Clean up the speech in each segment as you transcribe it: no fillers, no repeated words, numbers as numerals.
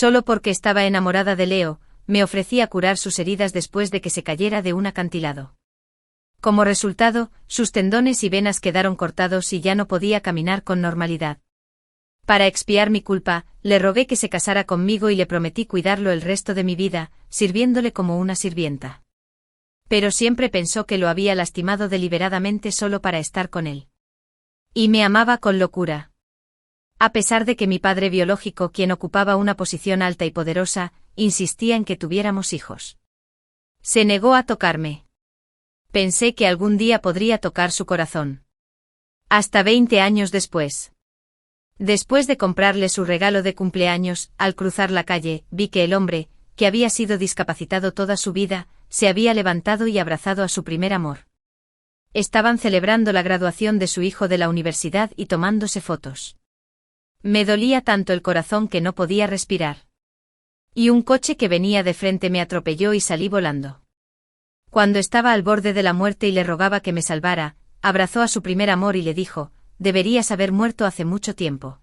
Solo porque estaba enamorada de Leo, me ofrecí a curar sus heridas después de que se cayera de un acantilado. Como resultado, sus tendones y venas quedaron cortados y ya no podía caminar con normalidad. Para expiar mi culpa, le rogué que se casara conmigo y le prometí cuidarlo el resto de mi vida, sirviéndole como una sirvienta. Pero siempre pensó que lo había lastimado deliberadamente solo para estar con él. Y me amaba con locura. A pesar de que mi padre biológico, quien ocupaba una posición alta y poderosa, insistía en que tuviéramos hijos. Se negó a tocarme. Pensé que algún día podría tocar su corazón. Hasta 20 años después. Después de comprarle su regalo de cumpleaños, al cruzar la calle, vi que el hombre, que había sido discapacitado toda su vida, se había levantado y abrazado a su primer amor. Estaban celebrando la graduación de su hijo de la universidad y tomándose fotos. Me dolía tanto el corazón que no podía respirar. Y un coche que venía de frente me atropelló y salí volando. Cuando estaba al borde de la muerte y le rogaba que me salvara, abrazó a su primer amor y le dijo: deberías haber muerto hace mucho tiempo.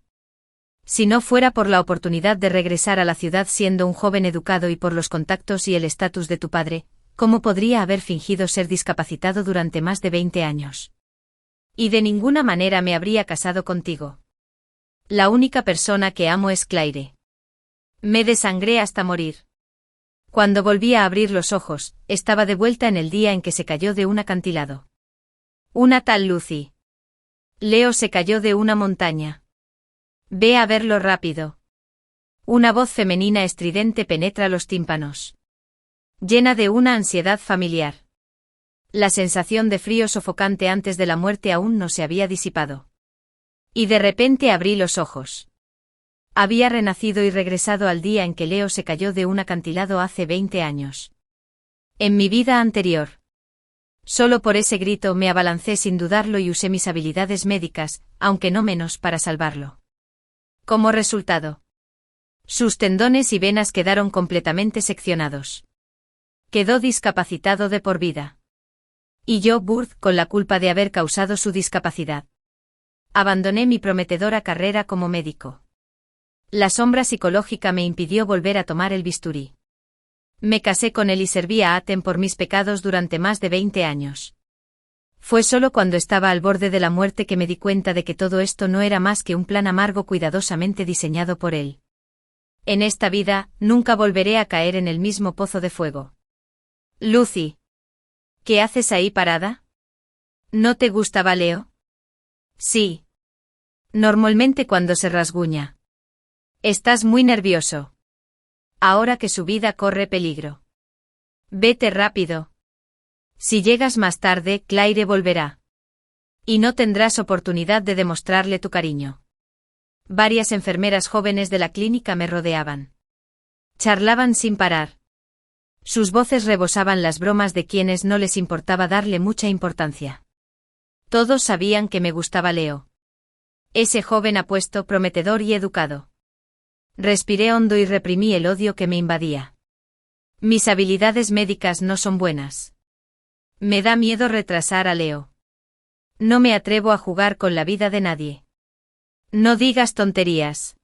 Si no fuera por la oportunidad de regresar a la ciudad siendo un joven educado y por los contactos y el estatus de tu padre, ¿cómo podría haber fingido ser discapacitado durante más de 20 años? Y de ninguna manera me habría casado contigo. La única persona que amo es Claire. Me desangré hasta morir. Cuando volví a abrir los ojos, estaba de vuelta en el día en que se cayó de un acantilado. Una tal Lucy. Leo se cayó de una montaña. Ve a verlo rápido. Una voz femenina estridente penetra los tímpanos. Llena de una ansiedad familiar. La sensación de frío sofocante antes de la muerte aún no se había disipado. Y de repente abrí los ojos. Había renacido y regresado al día en que Leo se cayó de un acantilado hace 20 años. En mi vida anterior. Solo por ese grito me abalancé sin dudarlo y usé mis habilidades médicas, aunque no menos, para salvarlo. Como resultado, sus tendones y venas quedaron completamente seccionados. Quedó discapacitado de por vida. Y yo, Burt, con la culpa de haber causado su discapacidad. Abandoné mi prometedora carrera como médico. La sombra psicológica me impidió volver a tomar el bisturí. Me casé con él y serví a Aten por mis pecados durante más de 20 años. Fue solo cuando estaba al borde de la muerte que me di cuenta de que todo esto no era más que un plan amargo cuidadosamente diseñado por él. En esta vida, nunca volveré a caer en el mismo pozo de fuego. Lucy. ¿Qué haces ahí parada? ¿No te gustaba Leo? Sí. Normalmente cuando se rasguña. Estás muy nervioso. Ahora que su vida corre peligro. Vete rápido. Si llegas más tarde, Claire volverá. Y no tendrás oportunidad de demostrarle tu cariño. Varias enfermeras jóvenes de la clínica me rodeaban. Charlaban sin parar. Sus voces rebosaban las bromas de quienes no les importaba darle mucha importancia. Todos sabían que me gustaba Leo. Ese joven apuesto, prometedor y educado. Respiré hondo y reprimí el odio que me invadía. Mis habilidades médicas no son buenas. Me da miedo retrasar a Leo. No me atrevo a jugar con la vida de nadie. No digas tonterías.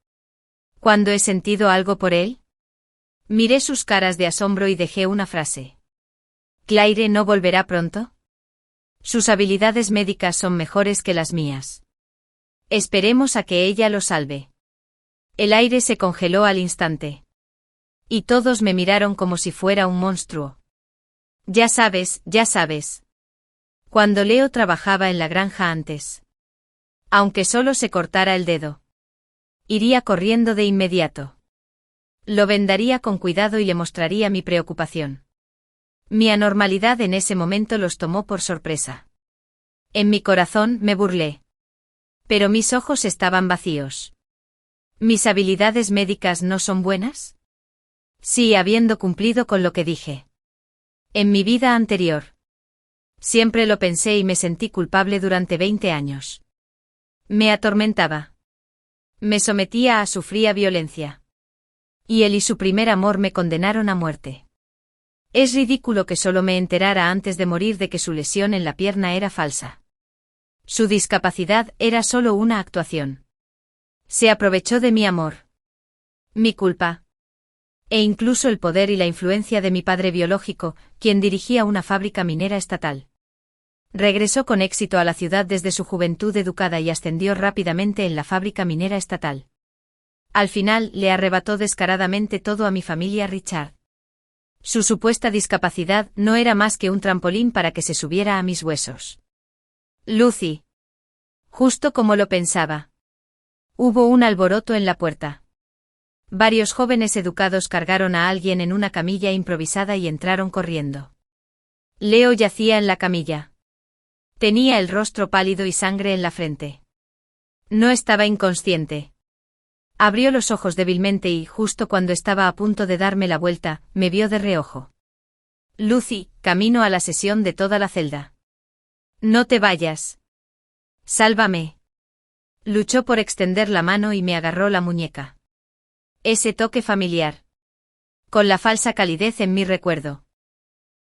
¿Cuándo he sentido algo por él? Miré sus caras de asombro y dejé una frase. ¿Claire no volverá pronto? Sus habilidades médicas son mejores que las mías. Esperemos a que ella lo salve. El aire se congeló al instante. Y todos me miraron como si fuera un monstruo. Ya sabes. Cuando Leo trabajaba en la granja antes. Aunque solo se cortara el dedo. Iría corriendo de inmediato. Lo vendaría con cuidado y le mostraría mi preocupación. Mi anormalidad en ese momento los tomó por sorpresa. En mi corazón me burlé. Pero mis ojos estaban vacíos. ¿Mis habilidades médicas no son buenas? Sí, habiendo cumplido con lo que dije. En mi vida anterior. Siempre lo pensé y me sentí culpable durante 20 años. Me atormentaba. Me sometía a su fría violencia. Y él y su primer amor me condenaron a muerte. Es ridículo que solo me enterara antes de morir de que su lesión en la pierna era falsa. Su discapacidad era solo una actuación. Se aprovechó de mi amor. Mi culpa. E incluso el poder y la influencia de mi padre biológico, quien dirigía una fábrica minera estatal. Regresó con éxito a la ciudad desde su juventud educada y ascendió rápidamente en la fábrica minera estatal. Al final, le arrebató descaradamente todo a mi familia Richard. Su supuesta discapacidad no era más que un trampolín para que se subiera a mis huesos. Lucy. Justo como lo pensaba. Hubo un alboroto en la puerta. Varios jóvenes educados cargaron a alguien en una camilla improvisada y entraron corriendo. Leo yacía en la camilla. Tenía el rostro pálido y sangre en la frente. No estaba inconsciente. Abrió los ojos débilmente y, justo cuando estaba a punto de darme la vuelta, me vio de reojo. Lucy, camino a la sesión de toda la celda. No te vayas. Sálvame. Luchó por extender la mano y me agarró la muñeca. Ese toque familiar. Con la falsa calidez en mi recuerdo.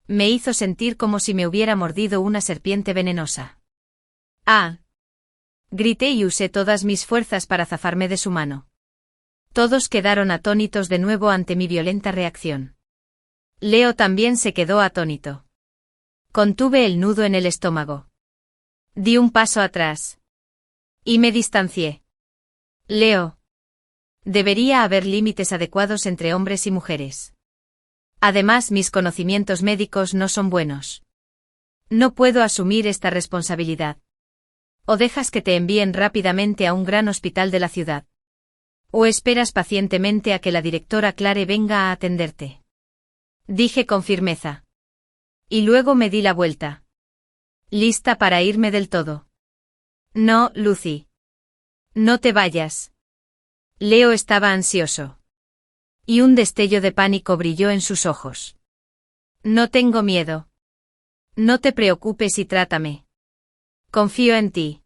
Me hizo sentir como si me hubiera mordido una serpiente venenosa. ¡Ah! Grité y usé todas mis fuerzas para zafarme de su mano. Todos quedaron atónitos de nuevo ante mi violenta reacción. Leo también se quedó atónito. Contuve el nudo en el estómago. Di un paso atrás. Y me distancié. Leo. Debería haber límites adecuados entre hombres y mujeres. Además, mis conocimientos médicos no son buenos. No puedo asumir esta responsabilidad. O dejas que te envíen rápidamente a un gran hospital de la ciudad. O esperas pacientemente a que la directora Clare venga a atenderte. Dije con firmeza. Y luego me di la vuelta. Lista para irme del todo. No, Lucy. No te vayas. Leo estaba ansioso. Y un destello de pánico brilló en sus ojos. No tengo miedo. No te preocupes y trátame. Confío en ti.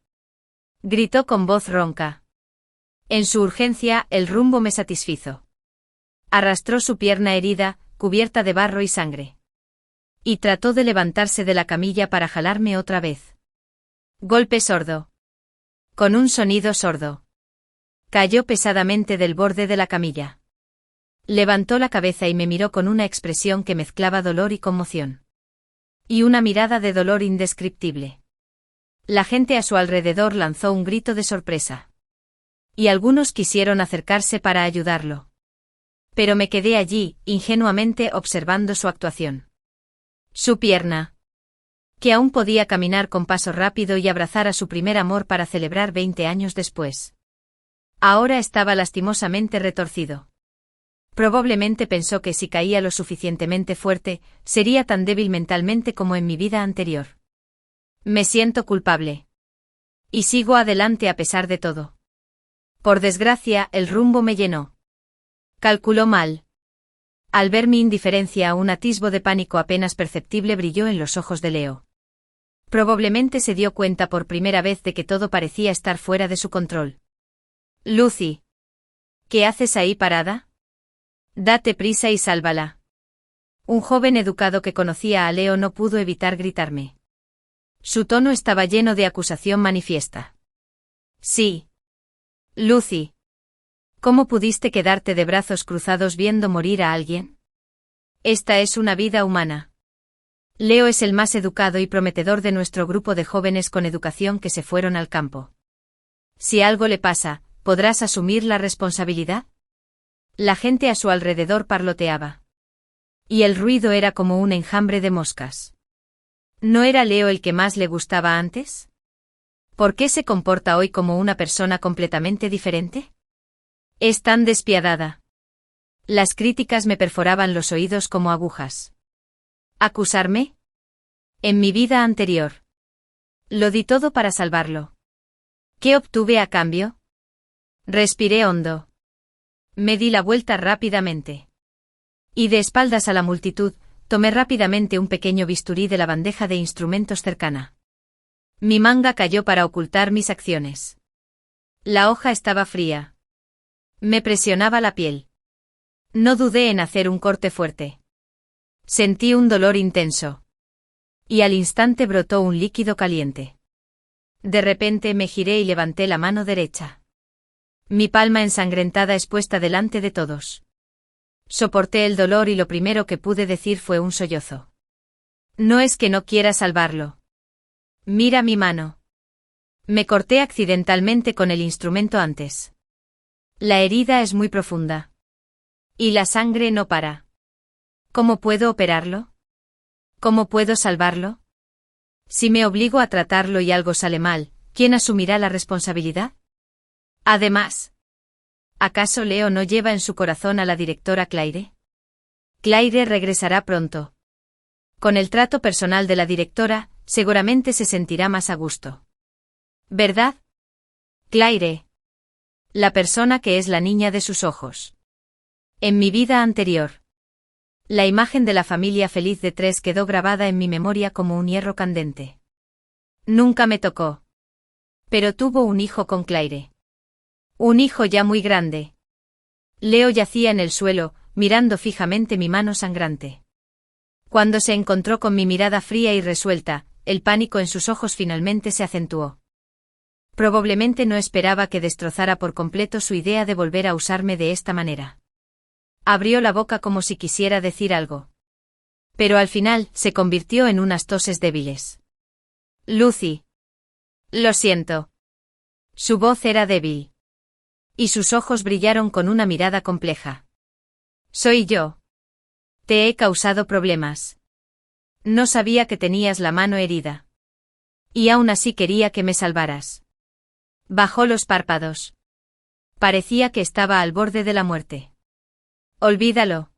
Gritó con voz ronca. En su urgencia, el rumbo me satisfizo. Arrastró su pierna herida, cubierta de barro y sangre. Y trató de levantarse de la camilla para jalarme otra vez. Golpe sordo. Con un sonido sordo. Cayó pesadamente del borde de la camilla. Levantó la cabeza y me miró con una expresión que mezclaba dolor y conmoción. Y una mirada de dolor indescriptible. La gente a su alrededor lanzó un grito de sorpresa. Y algunos quisieron acercarse para ayudarlo. Pero me quedé allí, ingenuamente observando su actuación. Su pierna. Que aún podía caminar con paso rápido y abrazar a su primer amor para celebrar 20 años después. Ahora estaba lastimosamente retorcido. Probablemente pensó que si caía lo suficientemente fuerte, sería tan débil mentalmente como en mi vida anterior. Me siento culpable. Y sigo adelante a pesar de todo. Por desgracia, el rumbo me llenó. Calculó mal. Al ver mi indiferencia, un atisbo de pánico apenas perceptible brilló en los ojos de Leo. Probablemente se dio cuenta por primera vez de que todo parecía estar fuera de su control. Lucy. ¿Qué haces ahí parada? Date prisa y sálvala. Un joven educado que conocía a Leo no pudo evitar gritarme. Su tono estaba lleno de acusación manifiesta. Sí. Lucy. ¿Cómo pudiste quedarte de brazos cruzados viendo morir a alguien? Esta es una vida humana. Leo es el más educado y prometedor de nuestro grupo de jóvenes con educación que se fueron al campo. Si algo le pasa, ¿podrás asumir la responsabilidad? La gente a su alrededor parloteaba. Y el ruido era como un enjambre de moscas. ¿No era Leo el que más le gustaba antes? ¿Por qué se comporta hoy como una persona completamente diferente? Es tan despiadada. Las críticas me perforaban los oídos como agujas. ¿Acusarme? En mi vida anterior. Lo di todo para salvarlo. ¿Qué obtuve a cambio? Respiré hondo. Me di la vuelta rápidamente. Y de espaldas a la multitud, tomé rápidamente un pequeño bisturí de la bandeja de instrumentos cercana. Mi manga cayó para ocultar mis acciones. La hoja estaba fría. Me presionaba la piel. No dudé en hacer un corte fuerte. Sentí un dolor intenso. Y al instante brotó un líquido caliente. De repente me giré y levanté la mano derecha. Mi palma ensangrentada expuesta delante de todos. Soporté el dolor y lo primero que pude decir fue un sollozo. No es que no quiera salvarlo. Mira mi mano. Me corté accidentalmente con el instrumento antes. La herida es muy profunda. Y la sangre no para. ¿Cómo puedo operarlo? ¿Cómo puedo salvarlo? Si me obligo a tratarlo y algo sale mal, ¿quién asumirá la responsabilidad? Además, ¿acaso Leo no lleva en su corazón a la directora Claire? Claire regresará pronto. Con el trato personal de la directora, seguramente se sentirá más a gusto. ¿Verdad? Claire. La persona que es la niña de sus ojos. En mi vida anterior. La imagen de la familia feliz de tres quedó grabada en mi memoria como un hierro candente. Nunca me tocó. Pero tuvo un hijo con Claire. Un hijo ya muy grande. Leo yacía en el suelo, mirando fijamente mi mano sangrante. Cuando se encontró con mi mirada fría y resuelta, el pánico en sus ojos finalmente se acentuó. Probablemente no esperaba que destrozara por completo su idea de volver a usarme de esta manera. Abrió la boca como si quisiera decir algo. Pero al final se convirtió en unas toses débiles. Lucy. Lo siento. Su voz era débil. Y sus ojos brillaron con una mirada compleja. Soy yo. Te he causado problemas. No sabía que tenías la mano herida. Y aún así quería que me salvaras. Bajó los párpados. Parecía que estaba al borde de la muerte. Olvídalo.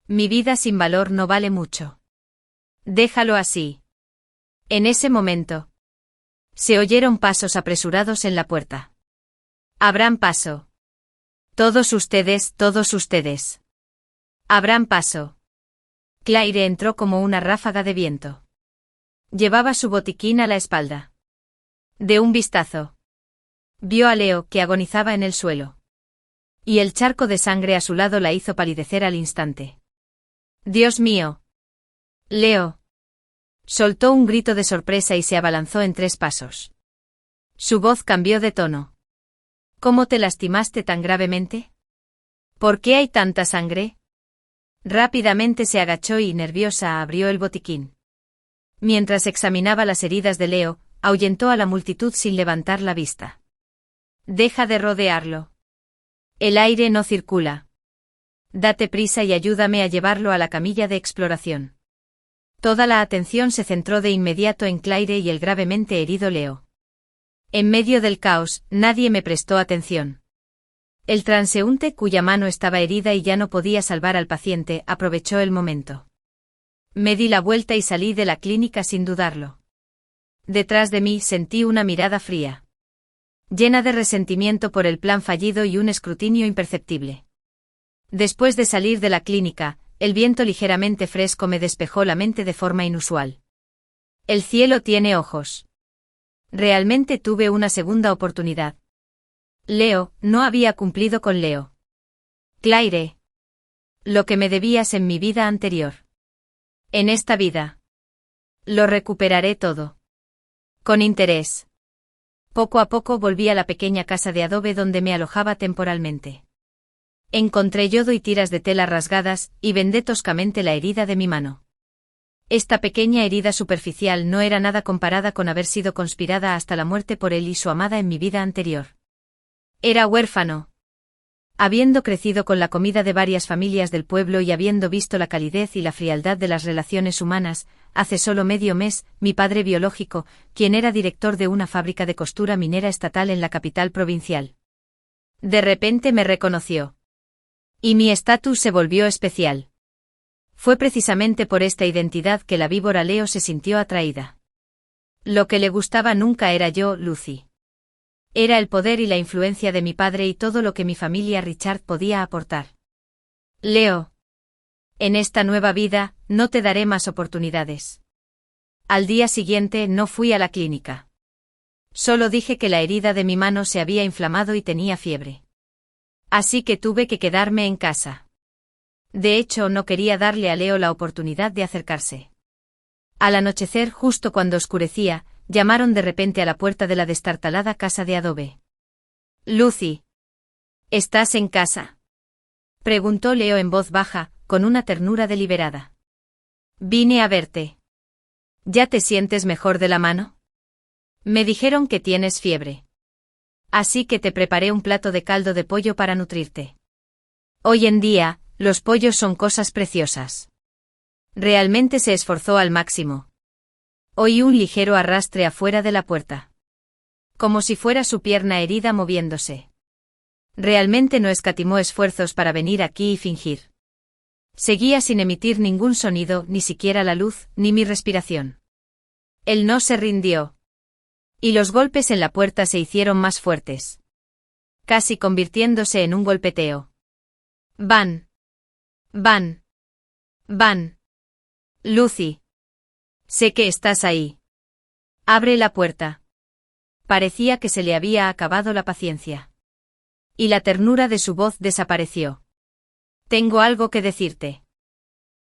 Mi vida sin valor no vale mucho. Déjalo así. En ese momento. Se oyeron pasos apresurados en la puerta. Abran paso. Todos ustedes, todos ustedes. Abran paso. Claire entró como una ráfaga de viento. Llevaba su botiquín a la espalda. De un vistazo. Vio a Leo, que agonizaba en el suelo. Y el charco de sangre a su lado la hizo palidecer al instante. ¡Dios mío! Leo. Soltó un grito de sorpresa y se abalanzó en 3 pasos. Su voz cambió de tono. ¿Cómo te lastimaste tan gravemente? ¿Por qué hay tanta sangre? Rápidamente se agachó y, nerviosa, abrió el botiquín. Mientras examinaba las heridas de Leo, ahuyentó a la multitud sin levantar la vista. Deja de rodearlo. El aire no circula. Date prisa y ayúdame a llevarlo a la camilla de exploración. Toda la atención se centró de inmediato en Claire y el gravemente herido Leo. En medio del caos, nadie me prestó atención. El transeúnte, cuya mano estaba herida y ya no podía salvar al paciente, aprovechó el momento. Me di la vuelta y salí de la clínica sin dudarlo. Detrás de mí sentí una mirada fría. Llena de resentimiento por el plan fallido y un escrutinio imperceptible. Después de salir de la clínica, el viento ligeramente fresco me despejó la mente de forma inusual. El cielo tiene ojos. Realmente tuve una segunda oportunidad. Leo, no había cumplido con Leo. Claire. Lo que me debías en mi vida anterior. En esta vida. Lo recuperaré todo. Con interés. Poco a poco volví a la pequeña casa de adobe donde me alojaba temporalmente. Encontré yodo y tiras de tela rasgadas, y vendé toscamente la herida de mi mano. Esta pequeña herida superficial no era nada comparada con haber sido conspirada hasta la muerte por él y su amada en mi vida anterior. Era huérfano. Habiendo crecido con la comida de varias familias del pueblo y habiendo visto la calidez y la frialdad de las relaciones humanas, hace solo medio mes, mi padre biológico, quien era director de una fábrica de costura minera estatal en la capital provincial. De repente me reconoció. Y mi estatus se volvió especial. Fue precisamente por esta identidad que la víbora Leo se sintió atraída. Lo que le gustaba nunca era yo, Lucy. Era el poder y la influencia de mi padre y todo lo que mi familia Richard podía aportar. Leo. En esta nueva vida, no te daré más oportunidades. Al día siguiente no fui a la clínica. Solo dije que la herida de mi mano se había inflamado y tenía fiebre. Así que tuve que quedarme en casa. De hecho, no quería darle a Leo la oportunidad de acercarse. Al anochecer, justo cuando oscurecía, llamaron de repente a la puerta de la destartalada casa de adobe. Lucy. ¿Estás en casa? Preguntó Leo en voz baja, con una ternura deliberada. Vine a verte. ¿Ya te sientes mejor de la mano? Me dijeron que tienes fiebre. Así que te preparé un plato de caldo de pollo para nutrirte. Hoy en día, los pollos son cosas preciosas. Realmente se esforzó al máximo. Oí un ligero arrastre afuera de la puerta. Como si fuera su pierna herida moviéndose. Realmente no escatimó esfuerzos para venir aquí y fingir. Seguía sin emitir ningún sonido, ni siquiera la luz, ni mi respiración. Él no se rindió. Y los golpes en la puerta se hicieron más fuertes. Casi convirtiéndose en un golpeteo. Van. Van. Van. Lucy. Sé que estás ahí. Abre la puerta. Parecía que se le había acabado la paciencia. Y la ternura de su voz desapareció. Tengo algo que decirte.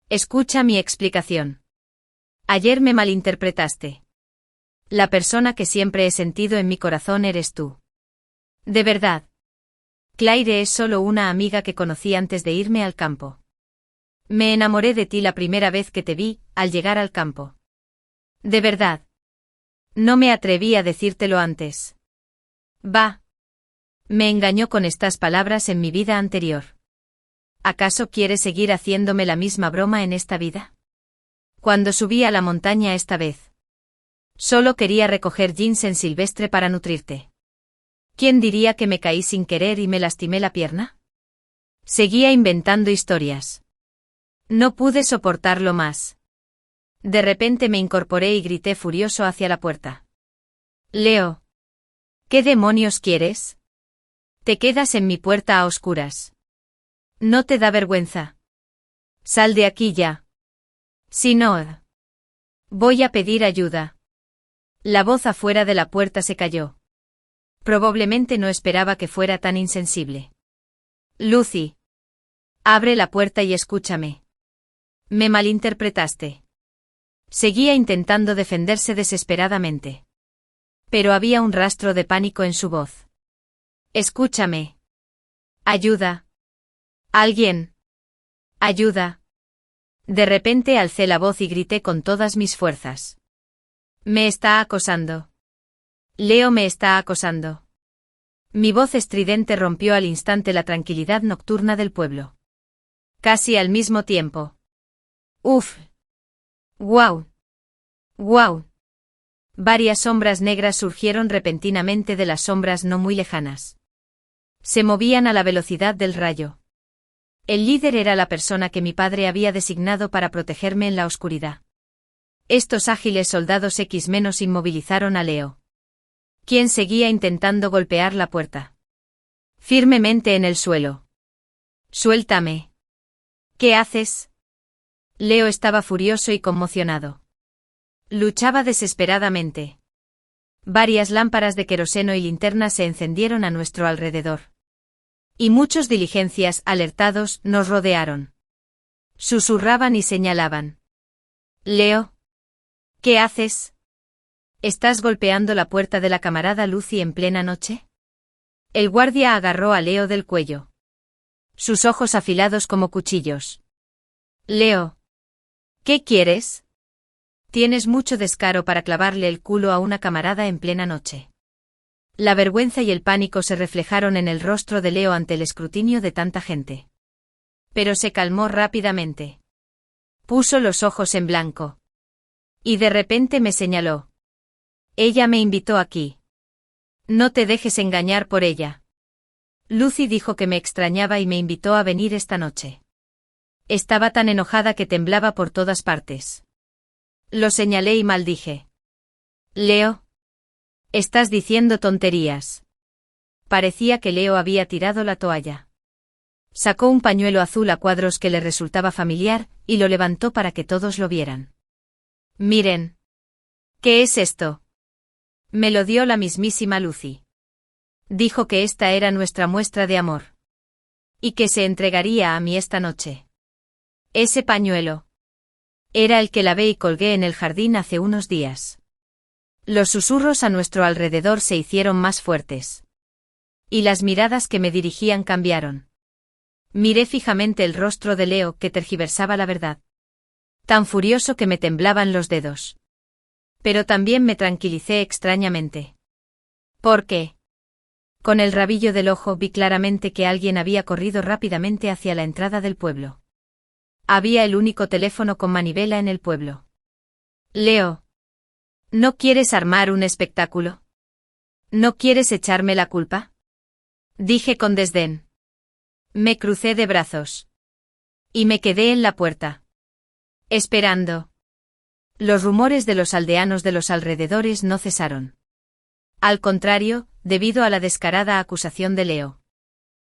Escucha mi explicación. Ayer me malinterpretaste. La persona que siempre he sentido en mi corazón eres tú. De verdad. Claire es solo una amiga que conocí antes de irme al campo. Me enamoré de ti la primera vez que te vi, al llegar al campo. De verdad. No me atreví a decírtelo antes. Va. Me engañó con estas palabras en mi vida anterior. ¿Acaso quieres seguir haciéndome la misma broma en esta vida? Cuando subí a la montaña esta vez. Solo quería recoger ginseng silvestre para nutrirte. ¿Quién diría que me caí sin querer y me lastimé la pierna? Seguía inventando historias. No pude soportarlo más. De repente me incorporé y grité furioso hacia la puerta. Leo. ¿Qué demonios quieres? Te quedas en mi puerta a oscuras. ¿No te da vergüenza? Sal de aquí ya. Si no, voy a pedir ayuda. La voz afuera de la puerta se calló. Probablemente no esperaba que fuera tan insensible. Lucy. Abre la puerta y escúchame. Me malinterpretaste. Seguía intentando defenderse desesperadamente. Pero había un rastro de pánico en su voz. Escúchame. Ayuda. Alguien. Ayuda. De repente alcé la voz y grité con todas mis fuerzas. Me está acosando. Leo me está acosando. Mi voz estridente rompió al instante la tranquilidad nocturna del pueblo. Casi al mismo tiempo. Uf. Guau. Guau. Varias sombras negras surgieron repentinamente de las sombras no muy lejanas. Se movían a la velocidad del rayo. El líder era la persona que mi padre había designado para protegerme en la oscuridad. Estos ágiles soldados X- inmovilizaron a Leo, quien seguía intentando golpear la puerta. Firmemente en el suelo. Suéltame. ¿Qué haces? Leo estaba furioso y conmocionado. Luchaba desesperadamente. Varias lámparas de queroseno y linternas se encendieron a nuestro alrededor. Y muchos diligencias, alertados, nos rodearon. Susurraban y señalaban. Leo. ¿Qué haces? ¿Estás golpeando la puerta de la camarada Lucy en plena noche? El guardia agarró a Leo del cuello. Sus ojos afilados como cuchillos. Leo. ¿Qué quieres? Tienes mucho descaro para clavarle el culo a una camarada en plena noche. La vergüenza y el pánico se reflejaron en el rostro de Leo ante el escrutinio de tanta gente. Pero se calmó rápidamente. Puso los ojos en blanco. Y de repente me señaló. Ella me invitó aquí. No te dejes engañar por ella. Lucy dijo que me extrañaba y me invitó a venir esta noche. Estaba tan enojada que temblaba por todas partes. Lo señalé y maldije. Leo. Estás diciendo tonterías. Parecía que Leo había tirado la toalla. Sacó un pañuelo azul a cuadros que le resultaba familiar, y lo levantó para que todos lo vieran. Miren. ¿Qué es esto? Me lo dio la mismísima Lucy. Dijo que esta era nuestra muestra de amor. Y que se entregaría a mí esta noche. Ese pañuelo. Era el que lavé y colgué en el jardín hace unos días. Los susurros a nuestro alrededor se hicieron más fuertes. Y las miradas que me dirigían cambiaron. Miré fijamente el rostro de Leo que tergiversaba la verdad. Tan furioso que me temblaban los dedos. Pero también me tranquilicé extrañamente. ¿Por qué? Con el rabillo del ojo vi claramente que alguien había corrido rápidamente hacia la entrada del pueblo. Había el único teléfono con manivela en el pueblo. Leo. ¿No quieres armar un espectáculo? ¿No quieres echarme la culpa? Dije con desdén. Me crucé de brazos. Y me quedé en la puerta. Esperando. Los rumores de los aldeanos de los alrededores no cesaron. Al contrario, debido a la descarada acusación de Leo.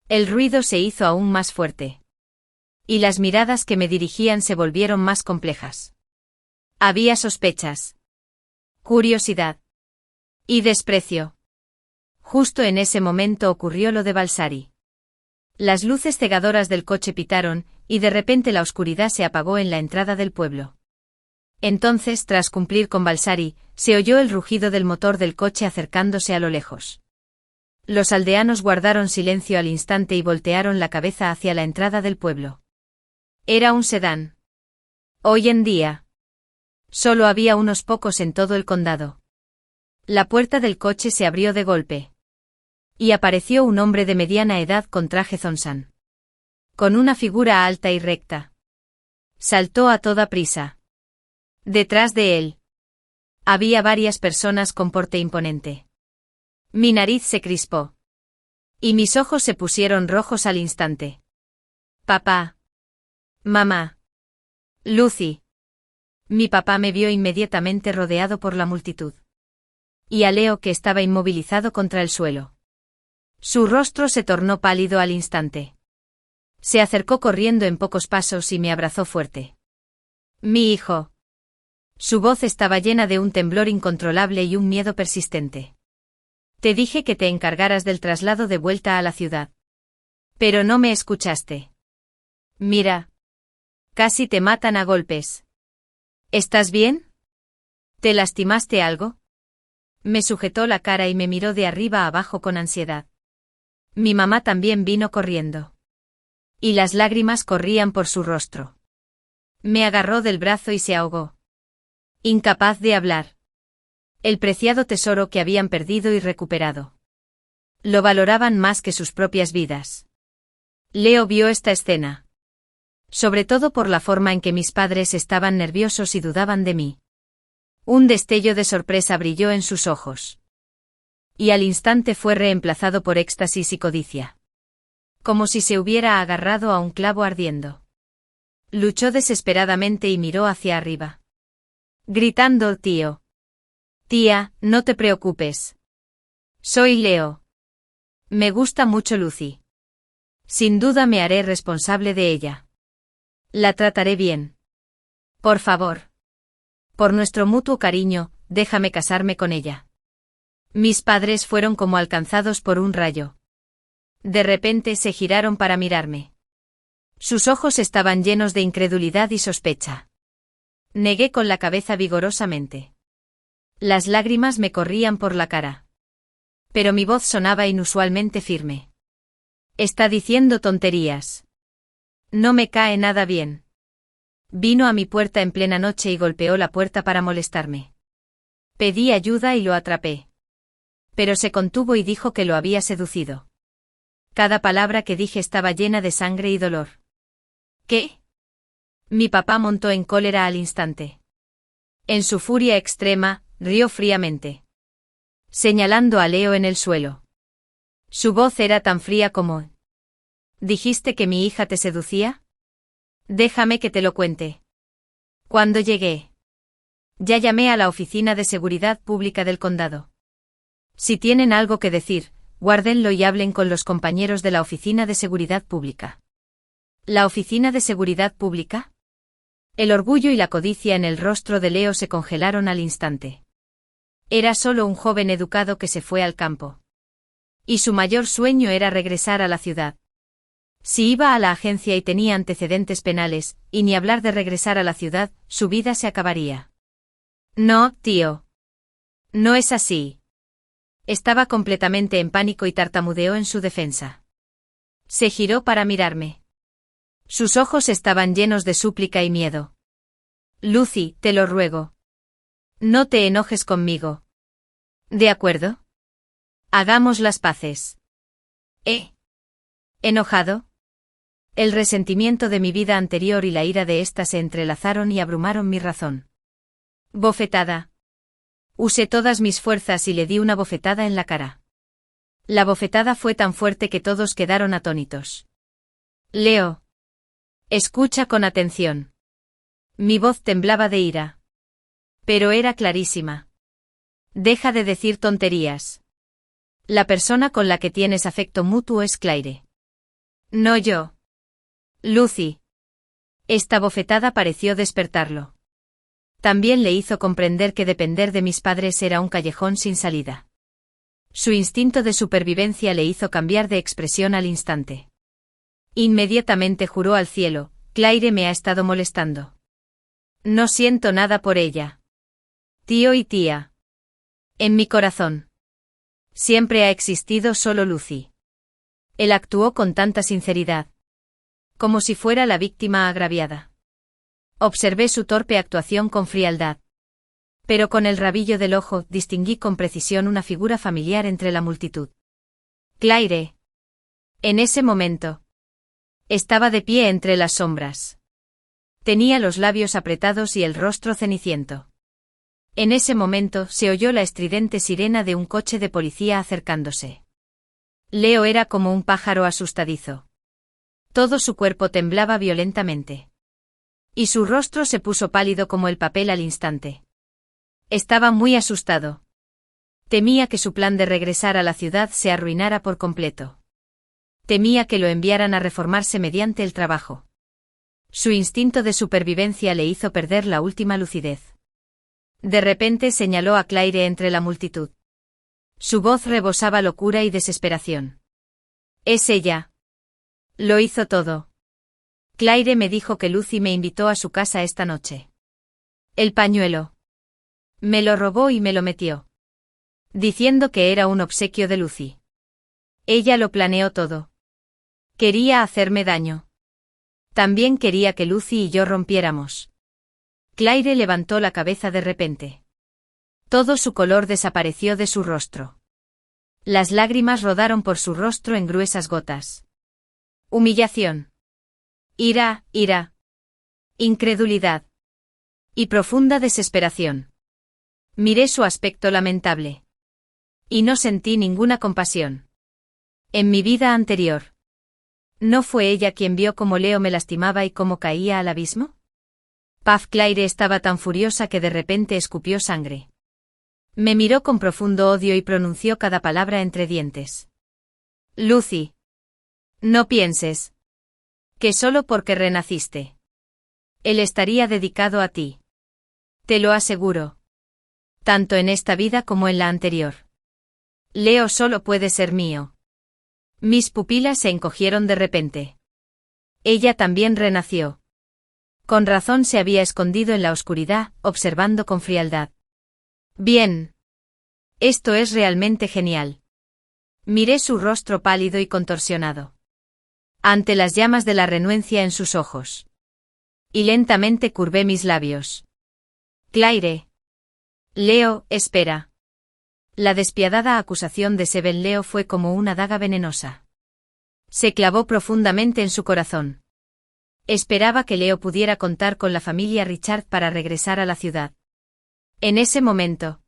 El ruido se hizo aún más fuerte. Y las miradas que me dirigían se volvieron más complejas. Había sospechas. Curiosidad. Y desprecio. Justo en ese momento ocurrió lo de Balsari. Las luces cegadoras del coche pitaron, y de repente la oscuridad se apagó en la entrada del pueblo. Entonces, tras cumplir con Balsari, se oyó el rugido del motor del coche acercándose a lo lejos. Los aldeanos guardaron silencio al instante y voltearon la cabeza hacia la entrada del pueblo. Era un sedán. Hoy en día. Solo había unos pocos en todo el condado. La puerta del coche se abrió de golpe. Y apareció un hombre de mediana edad con traje zonsán. Con una figura alta y recta. Saltó a toda prisa. Detrás de él. Había varias personas con porte imponente. Mi nariz se crispó. Y mis ojos se pusieron rojos al instante. Papá. Mamá. Lucy. Mi papá me vio inmediatamente rodeado por la multitud. Y a Leo que estaba inmovilizado contra el suelo. Su rostro se tornó pálido al instante. Se acercó corriendo en pocos pasos y me abrazó fuerte. Mi hijo. Su voz estaba llena de un temblor incontrolable y un miedo persistente. Te dije que te encargaras del traslado de vuelta a la ciudad. Pero no me escuchaste. Mira. Casi te matan a golpes. ¿Estás bien? ¿Te lastimaste algo? Me sujetó la cara y me miró de arriba a abajo con ansiedad. Mi mamá también vino corriendo. Y las lágrimas corrían por su rostro. Me agarró del brazo y se ahogó. Incapaz de hablar. El preciado tesoro que habían perdido y recuperado. Lo valoraban más que sus propias vidas. Leo vio esta escena. Sobre todo por la forma en que mis padres estaban nerviosos y dudaban de mí. Un destello de sorpresa brilló en sus ojos. Y al instante fue reemplazado por éxtasis y codicia. Como si se hubiera agarrado a un clavo ardiendo. Luchó desesperadamente y miró hacia arriba. Gritando, tío. Tía, no te preocupes. Soy Leo. Me gusta mucho Lucy. Sin duda me haré responsable de ella. La trataré bien. Por favor. Por nuestro mutuo cariño, déjame casarme con ella. Mis padres fueron como alcanzados por un rayo. De repente se giraron para mirarme. Sus ojos estaban llenos de incredulidad y sospecha. Negué con la cabeza vigorosamente. Las lágrimas me corrían por la cara. Pero mi voz sonaba inusualmente firme. Está diciendo tonterías. No me cae nada bien. Vino a mi puerta en plena noche y golpeó la puerta para molestarme. Pedí ayuda y lo atrapé. Pero se contuvo y dijo que lo había seducido. Cada palabra que dije estaba llena de sangre y dolor. ¿Qué? Mi papá montó en cólera al instante. En su furia extrema, rió fríamente. Señalando a Leo en el suelo. Su voz era tan fría como... ¿Dijiste que mi hija te seducía? Déjame que te lo cuente. Cuando llegué. Ya llamé a la Oficina de Seguridad Pública del condado. Si tienen algo que decir, guárdenlo y hablen con los compañeros de la Oficina de Seguridad Pública. ¿La Oficina de Seguridad Pública? El orgullo y la codicia en el rostro de Leo se congelaron al instante. Era solo un joven educado que se fue al campo. Y su mayor sueño era regresar a la ciudad. Si iba a la agencia y tenía antecedentes penales, y ni hablar de regresar a la ciudad, su vida se acabaría. No, tío. No es así. Estaba completamente en pánico y tartamudeó en su defensa. Se giró para mirarme. Sus ojos estaban llenos de súplica y miedo. Lucy, te lo ruego. No te enojes conmigo. ¿De acuerdo? Hagamos las paces. ¿Enojado? El resentimiento de mi vida anterior y la ira de ésta se entrelazaron y abrumaron mi razón. Bofetada. Usé todas mis fuerzas y le di una bofetada en la cara. La bofetada fue tan fuerte que todos quedaron atónitos. Leo. Escucha con atención. Mi voz temblaba de ira. Pero era clarísima. Deja de decir tonterías. La persona con la que tienes afecto mutuo es Claire. No yo. Lucy. Esta bofetada pareció despertarlo. También le hizo comprender que depender de mis padres era un callejón sin salida. Su instinto de supervivencia le hizo cambiar de expresión al instante. Inmediatamente juró al cielo: Claire me ha estado molestando. No siento nada por ella. Tío y tía. En mi corazón. Siempre ha existido solo Lucy. Él actuó con tanta sinceridad. Como si fuera la víctima agraviada. Observé su torpe actuación con frialdad. Pero con el rabillo del ojo distinguí con precisión una figura familiar entre la multitud. Claire. En ese momento. Estaba de pie entre las sombras. Tenía los labios apretados y el rostro ceniciento. En ese momento se oyó la estridente sirena de un coche de policía acercándose. Leo era como un pájaro asustadizo. Todo su cuerpo temblaba violentamente. Y su rostro se puso pálido como el papel al instante. Estaba muy asustado. Temía que su plan de regresar a la ciudad se arruinara por completo. Temía que lo enviaran a reformarse mediante el trabajo. Su instinto de supervivencia le hizo perder la última lucidez. De repente señaló a Claire entre la multitud. Su voz rebosaba locura y desesperación. Es ella. Lo hizo todo. Claire me dijo que Lucy me invitó a su casa esta noche. El pañuelo. Me lo robó y me lo metió. Diciendo que era un obsequio de Lucy. Ella lo planeó todo. Quería hacerme daño. También quería que Lucy y yo rompiéramos. Claire levantó la cabeza de repente. Todo su color desapareció de su rostro. Las lágrimas rodaron por su rostro en gruesas gotas. Humillación. Ira, incredulidad. Y profunda desesperación. Miré su aspecto lamentable. Y no sentí ninguna compasión. En mi vida anterior. ¿No fue ella quien vio cómo Leo me lastimaba y cómo caía al abismo? Claire estaba tan furiosa que de repente escupió sangre. Me miró con profundo odio y pronunció cada palabra entre dientes. Lucy. No pienses. Que solo porque renaciste. Él estaría dedicado a ti. Te lo aseguro. Tanto en esta vida como en la anterior. Leo solo puede ser mío. Mis pupilas se encogieron de repente. Ella también renació. Con razón se había escondido en la oscuridad, observando con frialdad. Bien. Esto es realmente genial. Miré su rostro pálido y contorsionado. Ante las llamas de la renuencia en sus ojos. Y lentamente curvé mis labios. Claire. Leo, espera. La despiadada acusación de Seven Leo fue como una daga venenosa. Se clavó profundamente en su corazón. Esperaba que Leo pudiera contar con la familia Richard para regresar a la ciudad. En ese momento.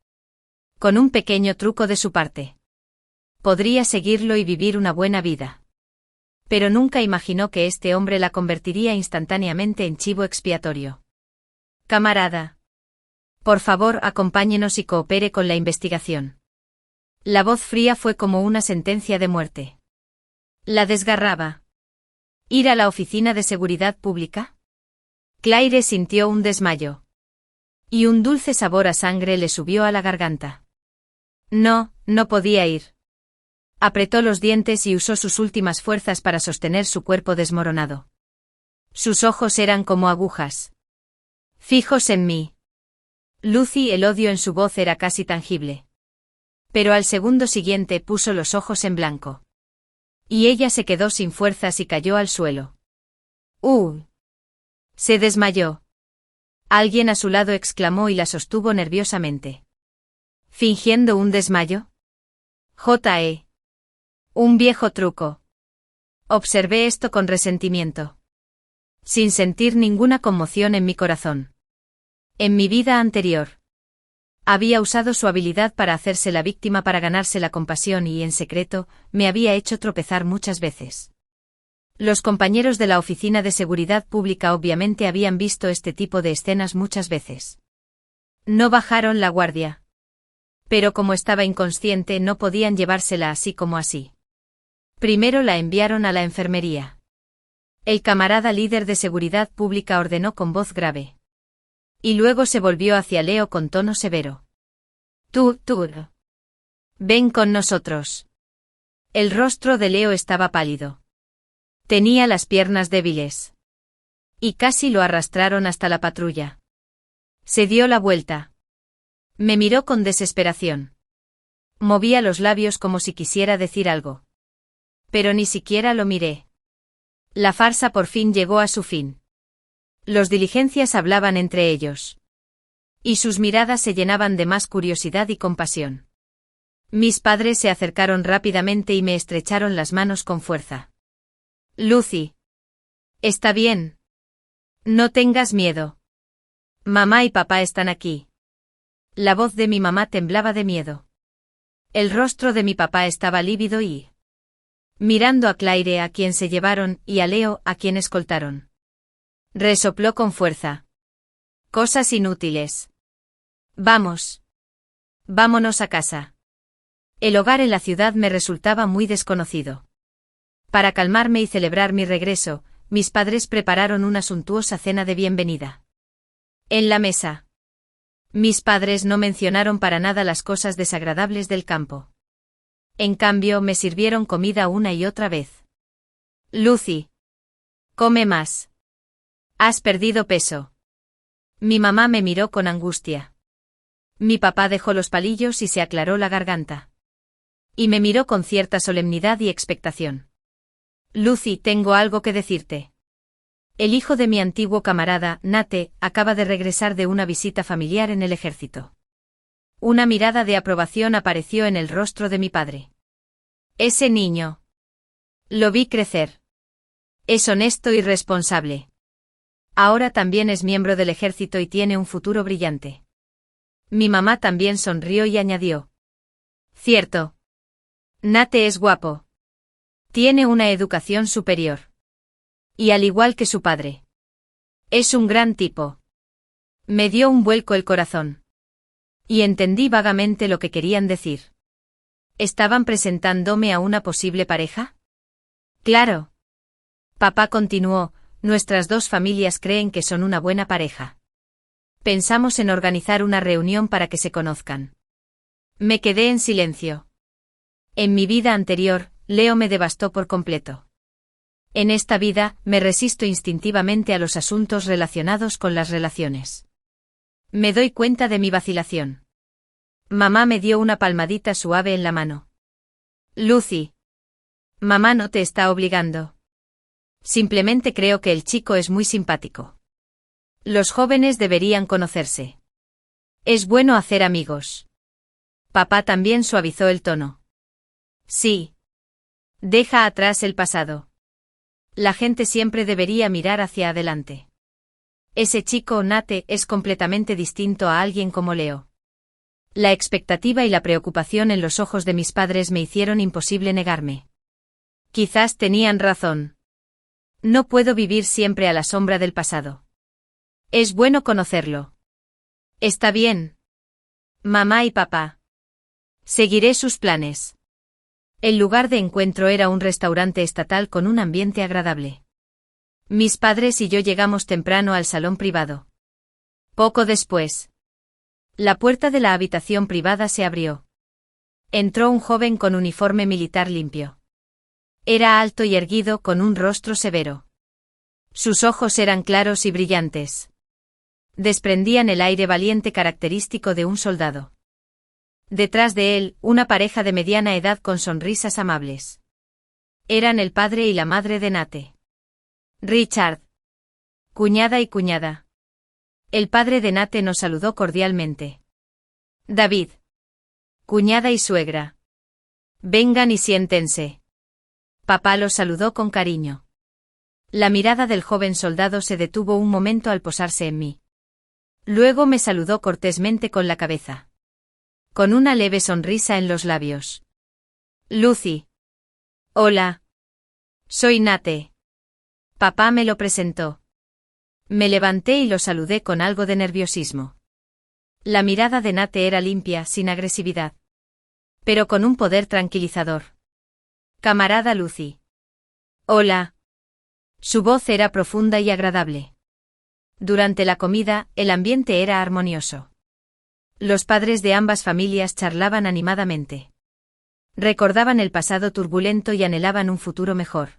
Con un pequeño truco de su parte. Podría seguirlo y vivir una buena vida. Pero nunca imaginó que este hombre la convertiría instantáneamente en chivo expiatorio. Camarada. Por favor, acompáñenos y coopere con la investigación. La voz fría fue como una sentencia de muerte. La desgarraba. ¿Ir a la oficina de seguridad pública? Claire sintió un desmayo. Y un dulce sabor a sangre le subió a la garganta. No, no podía ir. Apretó los dientes y usó sus últimas fuerzas para sostener su cuerpo desmoronado. Sus ojos eran como agujas. Fijos en mí. Lucy, el odio en su voz era casi tangible. Pero al segundo siguiente puso los ojos en blanco. Y ella se quedó sin fuerzas y cayó al suelo. ¡Uh! Se desmayó. Alguien a su lado exclamó y la sostuvo nerviosamente. ¿Fingiendo un desmayo? J.E. Un viejo truco. Observé esto con resentimiento. Sin sentir ninguna conmoción en mi corazón. En mi vida anterior. Había usado su habilidad para hacerse la víctima para ganarse la compasión y, en secreto, me había hecho tropezar muchas veces. Los compañeros de la Oficina de Seguridad Pública obviamente habían visto este tipo de escenas muchas veces. No bajaron la guardia. Pero como estaba inconsciente no podían llevársela así como así. Primero la enviaron a la enfermería. El camarada líder de Seguridad Pública ordenó con voz grave. Y luego se volvió hacia Leo con tono severo. Tú. Ven con nosotros. El rostro de Leo estaba pálido. Tenía las piernas débiles. Y casi lo arrastraron hasta la patrulla. Se dio la vuelta. Me miró con desesperación. Movía los labios como si quisiera decir algo. Pero ni siquiera lo miré. La farsa por fin llegó a su fin. Los diligencias hablaban entre ellos. Y sus miradas se llenaban de más curiosidad y compasión. Mis padres se acercaron rápidamente y me estrecharon las manos con fuerza. Lucy. Está bien. No tengas miedo. Mamá y papá están aquí. La voz de mi mamá temblaba de miedo. El rostro de mi papá estaba lívido y... mirando a Claire a quien se llevaron y a Leo a quien escoltaron. Resopló con fuerza. Cosas inútiles. Vamos. Vámonos a casa. El hogar en la ciudad me resultaba muy desconocido. Para calmarme y celebrar mi regreso, mis padres prepararon una suntuosa cena de bienvenida. En la mesa. Mis padres no mencionaron para nada las cosas desagradables del campo. En cambio, me sirvieron comida una y otra vez. Lucy. Come más. Has perdido peso. Mi mamá me miró con angustia. Mi papá dejó los palillos y se aclaró la garganta. Y me miró con cierta solemnidad y expectación. Lucy, tengo algo que decirte. El hijo de mi antiguo camarada, Nate, acaba de regresar de una visita familiar en el ejército. Una mirada de aprobación apareció en el rostro de mi padre. Ese niño. Lo vi crecer. Es honesto y responsable. Ahora también es miembro del ejército y tiene un futuro brillante. Mi mamá también sonrió y añadió. Cierto. Nate es guapo. Tiene una educación superior. Y al igual que su padre. Es un gran tipo. Me dio un vuelco el corazón. Y entendí vagamente lo que querían decir. ¿Estaban presentándome a una posible pareja? Claro. Papá continuó, nuestras dos familias creen que son una buena pareja. Pensamos en organizar una reunión para que se conozcan. Me quedé en silencio. En mi vida anterior, Leo me devastó por completo. En esta vida, me resisto instintivamente a los asuntos relacionados con las relaciones. Me doy cuenta de mi vacilación. Mamá me dio una palmadita suave en la mano. Lucy. Mamá no te está obligando. Simplemente creo que el chico es muy simpático. Los jóvenes deberían conocerse. Es bueno hacer amigos. Papá también suavizó el tono. Sí. Deja atrás el pasado. La gente siempre debería mirar hacia adelante. Ese chico, Nate, es completamente distinto a alguien como Leo. La expectativa y la preocupación en los ojos de mis padres me hicieron imposible negarme. Quizás tenían razón. No puedo vivir siempre a la sombra del pasado. Es bueno conocerlo. Está bien. Mamá y papá. Seguiré sus planes. El lugar de encuentro era un restaurante estatal con un ambiente agradable. Mis padres y yo llegamos temprano al salón privado. Poco después, la puerta de la habitación privada se abrió. Entró un joven con uniforme militar limpio. Era alto y erguido con un rostro severo. Sus ojos eran claros y brillantes. Desprendían el aire valiente característico de un soldado. Detrás de él, una pareja de mediana edad con sonrisas amables. Eran el padre y la madre de Nate. Richard. Cuñada y cuñada. El padre de Nate nos saludó cordialmente. David. Cuñada y suegra. Vengan y siéntense. Papá los saludó con cariño. La mirada del joven soldado se detuvo un momento al posarse en mí. Luego me saludó cortésmente con la cabeza. Con una leve sonrisa en los labios. Lucy. Hola. Soy Nate. Papá me lo presentó. Me levanté y lo saludé con algo de nerviosismo. La mirada de Nate era limpia, sin agresividad. Pero con un poder tranquilizador. Camarada Lucy. Hola. Su voz era profunda y agradable. Durante la comida, el ambiente era armonioso. Los padres de ambas familias charlaban animadamente. Recordaban el pasado turbulento y anhelaban un futuro mejor.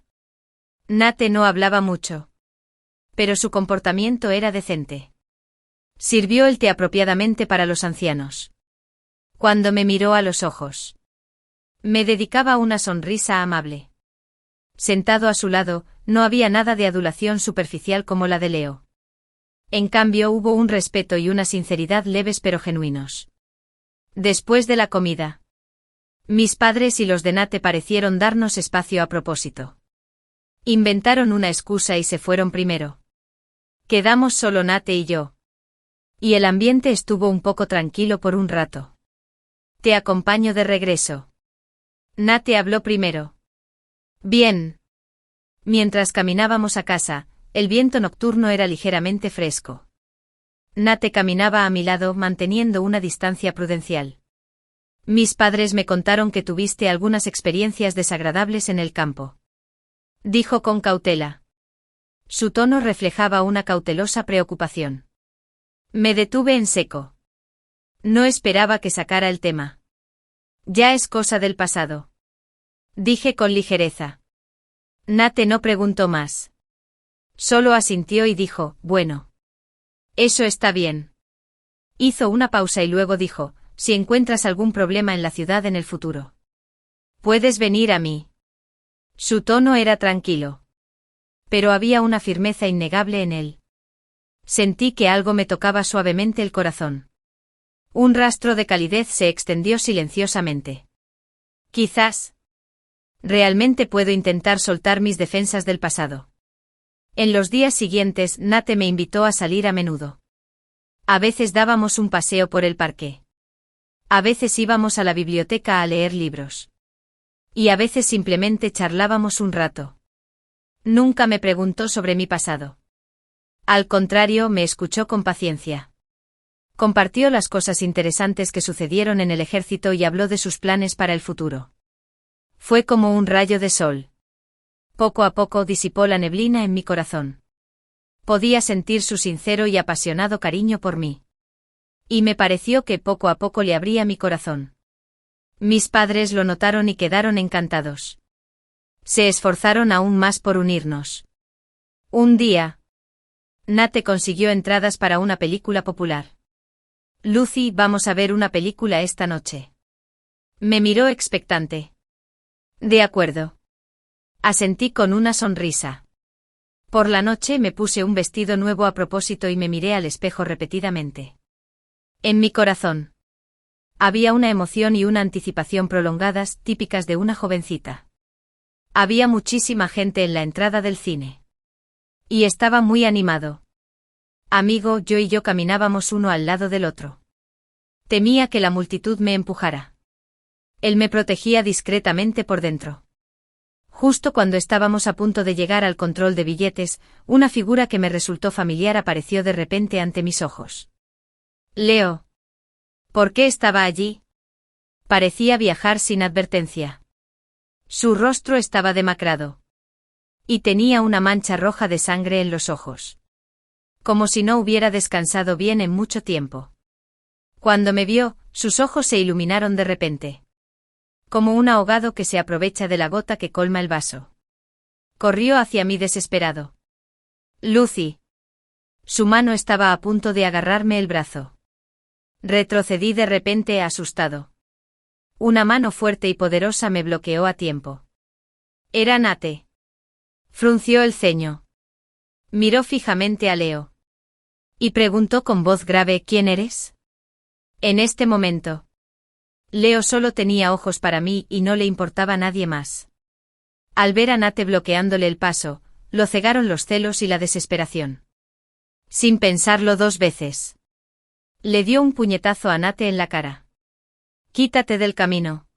Nate no hablaba mucho. Pero su comportamiento era decente. Sirvió el té apropiadamente para los ancianos. Cuando me miró a los ojos, me dedicaba una sonrisa amable. Sentado a su lado, no había nada de adulación superficial como la de Leo. En cambio hubo un respeto y una sinceridad leves pero genuinos. Después de la comida, mis padres y los de Nate parecieron darnos espacio a propósito. Inventaron una excusa y se fueron primero. Quedamos solo Nate y yo. Y el ambiente estuvo un poco tranquilo por un rato. Te acompaño de regreso. Nate habló primero. Bien. Mientras caminábamos a casa, el viento nocturno era ligeramente fresco. Nate caminaba a mi lado manteniendo una distancia prudencial. Mis padres me contaron que tuviste algunas experiencias desagradables en el campo. Dijo con cautela. Su tono reflejaba una cautelosa preocupación. Me detuve en seco. No esperaba que sacara el tema. Ya es cosa del pasado. Dije con ligereza. Nate no preguntó más. Solo asintió y dijo, bueno. Eso está bien. Hizo una pausa y luego dijo, si encuentras algún problema en la ciudad en el futuro, puedes venir a mí. Su tono era tranquilo. Pero había una firmeza innegable en él. Sentí que algo me tocaba suavemente el corazón. Un rastro de calidez se extendió silenciosamente. Quizás. Realmente puedo intentar soltar mis defensas del pasado. En los días siguientes, Nate me invitó a salir a menudo. A veces dábamos un paseo por el parque. A veces íbamos a la biblioteca a leer libros. Y a veces simplemente charlábamos un rato. Nunca me preguntó sobre mi pasado. Al contrario, me escuchó con paciencia. Compartió las cosas interesantes que sucedieron en el ejército y habló de sus planes para el futuro. Fue como un rayo de sol. Poco a poco disipó la neblina en mi corazón. Podía sentir su sincero y apasionado cariño por mí. Y me pareció que poco a poco le abría mi corazón. Mis padres lo notaron y quedaron encantados. Se esforzaron aún más por unirnos. Un día, Nate consiguió entradas para una película popular. Lucy, vamos a ver una película esta noche. Me miró expectante. De acuerdo. Asentí con una sonrisa. Por la noche me puse un vestido nuevo a propósito y me miré al espejo repetidamente. En mi corazón había una emoción y una anticipación prolongadas, típicas de una jovencita. Había muchísima gente en la entrada del cine. Y estaba muy animado. Amigo, yo y yo caminábamos uno al lado del otro. Temía que la multitud me empujara. Él me protegía discretamente por dentro. Justo cuando estábamos a punto de llegar al control de billetes, una figura que me resultó familiar apareció de repente ante mis ojos. Leo. ¿Por qué estaba allí? Parecía viajar sin advertencia. Su rostro estaba demacrado. Y tenía una mancha roja de sangre en los ojos. Como si no hubiera descansado bien en mucho tiempo. Cuando me vio, sus ojos se iluminaron de repente. Como un ahogado que se aprovecha de la gota que colma el vaso. Corrió hacia mí desesperado. Lucy. Su mano estaba a punto de agarrarme el brazo. Retrocedí de repente asustado. Una mano fuerte y poderosa me bloqueó a tiempo. Era Nate. Frunció el ceño. Miró fijamente a Leo. Y preguntó con voz grave: ¿Quién eres? En este momento. Leo solo tenía ojos para mí y no le importaba nadie más. Al ver a Nate bloqueándole el paso, lo cegaron los celos y la desesperación. Sin pensarlo 2 veces. Le dio un puñetazo a Nate en la cara. «Quítate del camino».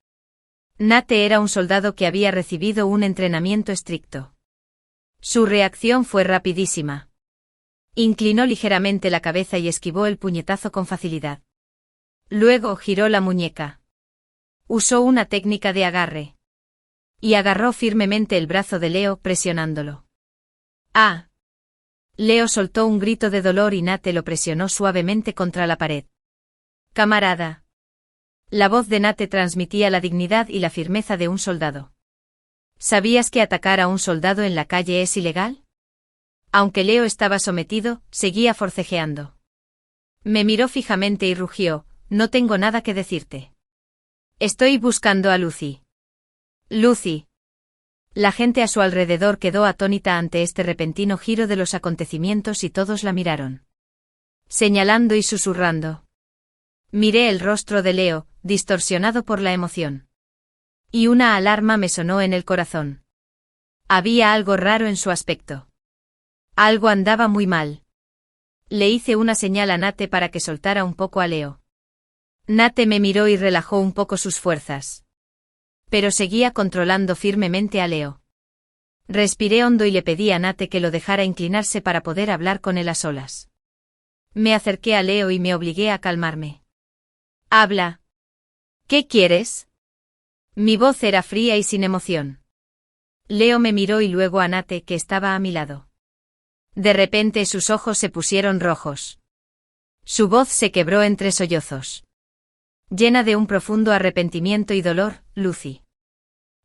Nate era un soldado que había recibido un entrenamiento estricto. Su reacción fue rapidísima. Inclinó ligeramente la cabeza y esquivó el puñetazo con facilidad. Luego giró la muñeca. Usó una técnica de agarre. Y agarró firmemente el brazo de Leo, presionándolo. ¡Ah! Leo soltó un grito de dolor y Nate lo presionó suavemente contra la pared. «Camarada». La voz de Nate transmitía la dignidad y la firmeza de un soldado. ¿Sabías que atacar a un soldado en la calle es ilegal? Aunque Leo estaba sometido, seguía forcejeando. Me miró fijamente y rugió: «No tengo nada que decirte. Estoy buscando a Lucy». «Lucy». La gente a su alrededor quedó atónita ante este repentino giro de los acontecimientos y todos la miraron, señalando y susurrando. Miré el rostro de Leo, distorsionado por la emoción. Y una alarma me sonó en el corazón. Había algo raro en su aspecto. Algo andaba muy mal. Le hice una señal a Nate para que soltara un poco a Leo. Nate me miró y relajó un poco sus fuerzas. Pero seguía controlando firmemente a Leo. Respiré hondo y le pedí a Nate que lo dejara inclinarse para poder hablar con él a solas. Me acerqué a Leo y me obligué a calmarme. «Habla. ¿Qué quieres?» Mi voz era fría y sin emoción. Leo me miró y luego a Nate, que estaba a mi lado. De repente sus ojos se pusieron rojos. Su voz se quebró entre sollozos. Llena de un profundo arrepentimiento y dolor: «Lucy.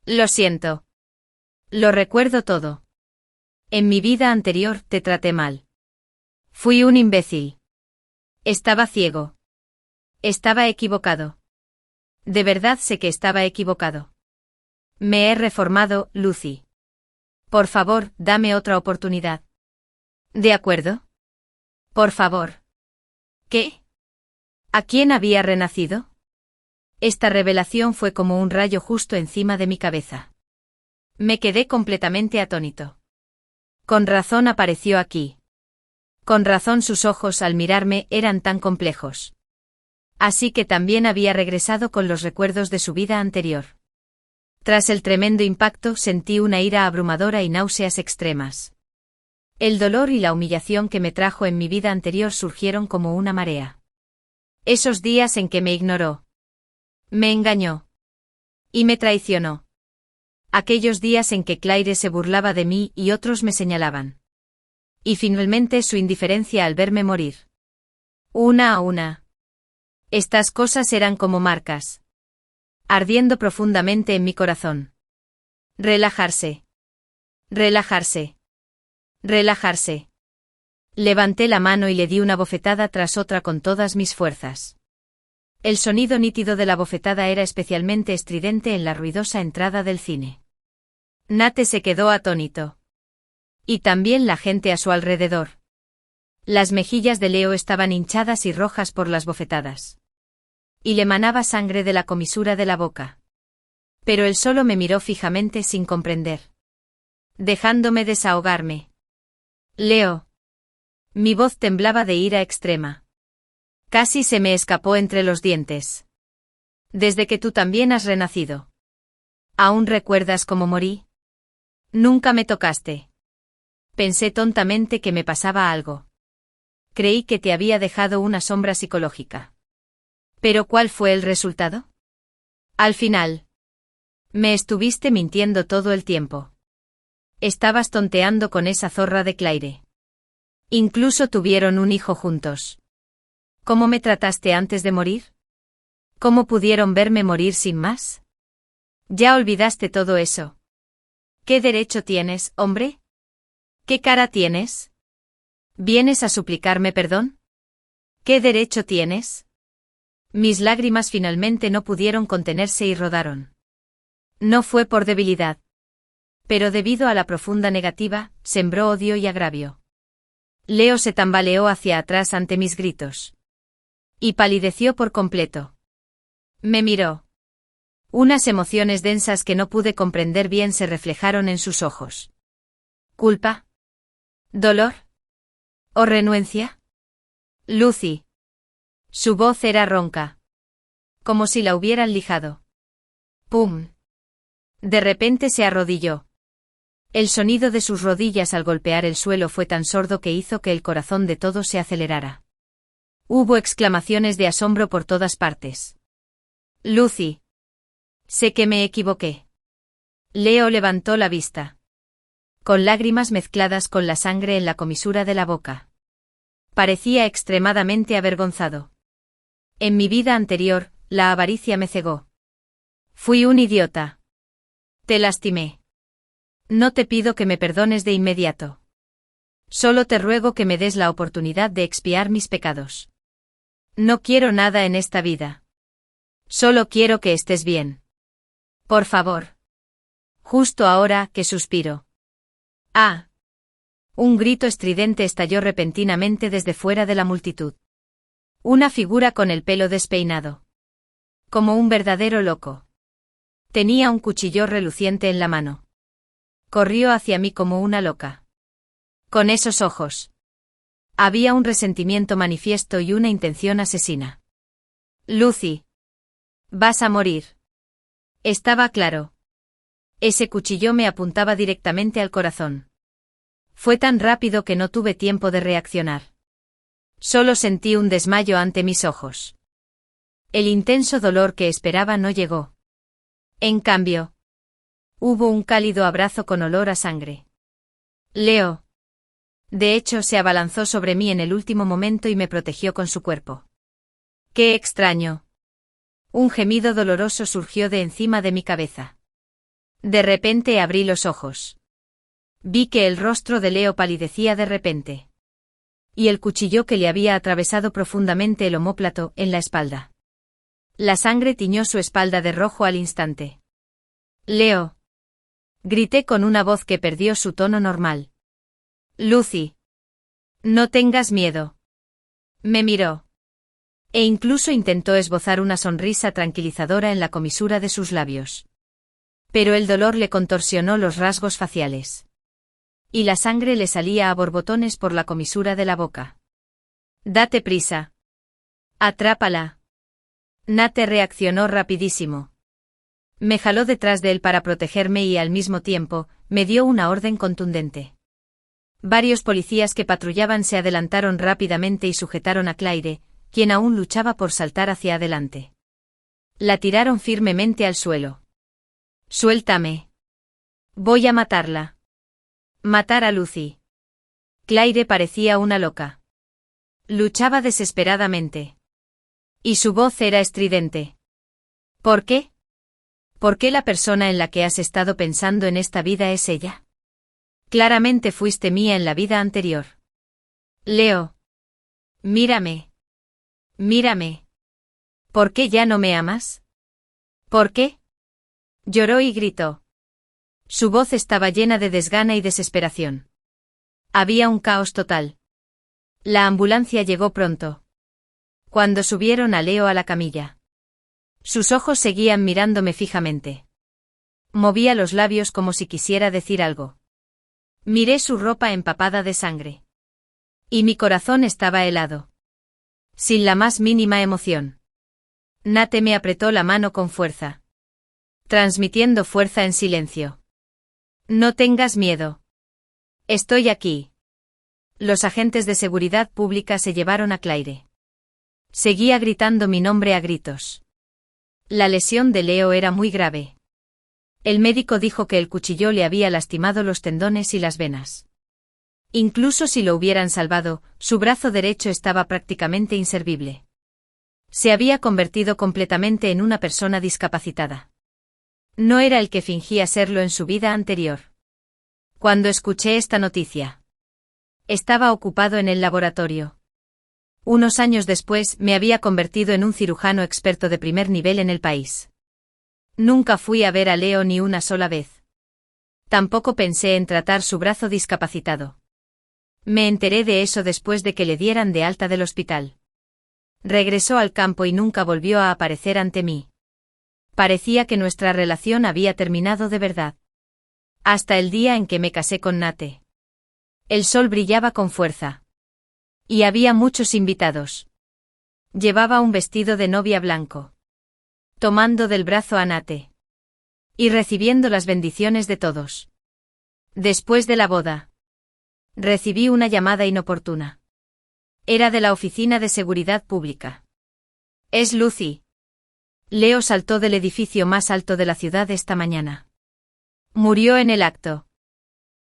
Lo siento. Lo recuerdo todo. En mi vida anterior te traté mal. Fui un imbécil. Estaba ciego. Estaba equivocado. De verdad sé que estaba equivocado. Me he reformado, Lucy. Por favor, dame otra oportunidad». «¿De acuerdo? Por favor». «¿Qué? ¿A quién había renacido?» Esta revelación fue como un rayo justo encima de mi cabeza. Me quedé completamente atónito. Con razón apareció aquí. Con razón sus ojos al mirarme eran tan complejos. Así que también había regresado con los recuerdos de su vida anterior. Tras el tremendo impacto sentí una ira abrumadora y náuseas extremas. El dolor y la humillación que me trajo en mi vida anterior surgieron como una marea. Esos días en que me ignoró. Me engañó. Y me traicionó. Aquellos días en que Claire se burlaba de mí y otros me señalaban. Y finalmente su indiferencia al verme morir. Una a una. Estas cosas eran como marcas. Ardiendo profundamente en mi corazón. Relajarse. Relajarse. Relajarse. Levanté la mano y le di una bofetada tras otra con todas mis fuerzas. El sonido nítido de la bofetada era especialmente estridente en la ruidosa entrada del cine. Nate se quedó atónito. Y también la gente a su alrededor. Las mejillas de Leo estaban hinchadas y rojas por las bofetadas. Y le manaba sangre de la comisura de la boca. Pero él solo me miró fijamente sin comprender. Dejándome desahogarme. «Leo». Mi voz temblaba de ira extrema. Casi se me escapó entre los dientes. «Desde que tú también has renacido. ¿Aún recuerdas cómo morí? Nunca me tocaste. Pensé tontamente que me pasaba algo. Creí que te había dejado una sombra psicológica. ¿Pero cuál fue el resultado? Al final. Me estuviste mintiendo todo el tiempo. Estabas tonteando con esa zorra de Claire. Incluso tuvieron un hijo juntos. ¿Cómo me trataste antes de morir? ¿Cómo pudieron verme morir sin más? Ya olvidaste todo eso. ¿Qué derecho tienes, hombre? ¿Qué cara tienes? ¿Vienes a suplicarme perdón? ¿Qué derecho tienes? Mis lágrimas finalmente no pudieron contenerse y rodaron. No fue por debilidad. Pero debido a la profunda negativa, sembró odio y agravio. Leo se tambaleó hacia atrás ante mis gritos. Y palideció por completo. Me miró. Unas emociones densas que no pude comprender bien se reflejaron en sus ojos. ¿Culpa? ¿Dolor? ¿O renuencia? Lucy. Su voz era ronca. Como si la hubieran lijado. ¡Pum! De repente se arrodilló. El sonido de sus rodillas al golpear el suelo fue tan sordo que hizo que el corazón de todos se acelerara. Hubo exclamaciones de asombro por todas partes. Lucy. Sé que me equivoqué. Leo levantó la vista. Con lágrimas mezcladas con la sangre en la comisura de la boca. Parecía extremadamente avergonzado. En mi vida anterior, la avaricia me cegó. Fui un idiota. Te lastimé. No te pido que me perdones de inmediato. Solo te ruego que me des la oportunidad de expiar mis pecados. No quiero nada en esta vida. Solo quiero que estés bien. Por favor. Justo ahora que suspiro. ¡Ah! Un grito estridente estalló repentinamente desde fuera de la multitud. Una figura con el pelo despeinado. Como un verdadero loco. Tenía un cuchillo reluciente en la mano. Corrió hacia mí como una loca. Con esos ojos. Había un resentimiento manifiesto y una intención asesina. Lucy. Vas a morir. Estaba claro. Ese cuchillo me apuntaba directamente al corazón. Fue tan rápido que no tuve tiempo de reaccionar. Solo sentí un desmayo ante mis ojos. El intenso dolor que esperaba no llegó. En cambio, hubo un cálido abrazo con olor a sangre. Leo. De hecho, se abalanzó sobre mí en el último momento y me protegió con su cuerpo. ¡Qué extraño! Un gemido doloroso surgió de encima de mi cabeza. De repente abrí los ojos. Vi que el rostro de Leo palidecía de repente. Y el cuchillo que le había atravesado profundamente el omóplato en la espalda. La sangre tiñó su espalda de rojo al instante. Leo. Grité con una voz que perdió su tono normal. Lucy. No tengas miedo. Me miró. E incluso intentó esbozar una sonrisa tranquilizadora en la comisura de sus labios. Pero el dolor le contorsionó los rasgos faciales. Y la sangre le salía a borbotones por la comisura de la boca. Date prisa. Atrápala. Nate reaccionó rapidísimo. Me jaló detrás de él para protegerme y al mismo tiempo, me dio una orden contundente. Varios policías que patrullaban se adelantaron rápidamente y sujetaron a Claire, quien aún luchaba por saltar hacia adelante. La tiraron firmemente al suelo. Suéltame. Voy a matarla. Matar a Lucy. Claire parecía una loca. Luchaba desesperadamente. Y su voz era estridente. ¿Por qué? ¿Por qué la persona en la que has estado pensando en esta vida es ella? Claramente fuiste mía en la vida anterior. Leo. Mírame. Mírame. ¿Por qué ya no me amas? ¿Por qué? Lloró y gritó. Su voz estaba llena de desgana y desesperación. Había un caos total. La ambulancia llegó pronto. Cuando subieron a Leo a la camilla. Sus ojos seguían mirándome fijamente. Movía los labios como si quisiera decir algo. Miré su ropa empapada de sangre. Y mi corazón estaba helado. Sin la más mínima emoción. Nate me apretó la mano con fuerza. Transmitiendo fuerza en silencio. No tengas miedo. Estoy aquí. Los agentes de seguridad pública se llevaron a Claire. Seguía gritando mi nombre a gritos. La lesión de Leo era muy grave. El médico dijo que el cuchillo le había lastimado los tendones y las venas. Incluso si lo hubieran salvado, su brazo derecho estaba prácticamente inservible. Se había convertido completamente en una persona discapacitada. No era el que fingía serlo en su vida anterior. Cuando escuché esta noticia, estaba ocupado en el laboratorio. Unos años después me había convertido en un cirujano experto de primer nivel en el país. Nunca fui a ver a Leo ni una sola vez. Tampoco pensé en tratar su brazo discapacitado. Me enteré de eso después de que le dieran de alta del hospital. Regresó al campo y nunca volvió a aparecer ante mí. Parecía que nuestra relación había terminado de verdad. Hasta el día en que me casé con Nate. El sol brillaba con fuerza. Y había muchos invitados. Llevaba un vestido de novia blanco. Tomando del brazo a Nate. Y recibiendo las bendiciones de todos. Después de la boda. Recibí una llamada inoportuna. Era de la Oficina de Seguridad Pública. Es Lucy. Leo saltó del edificio más alto de la ciudad esta mañana. Murió en el acto.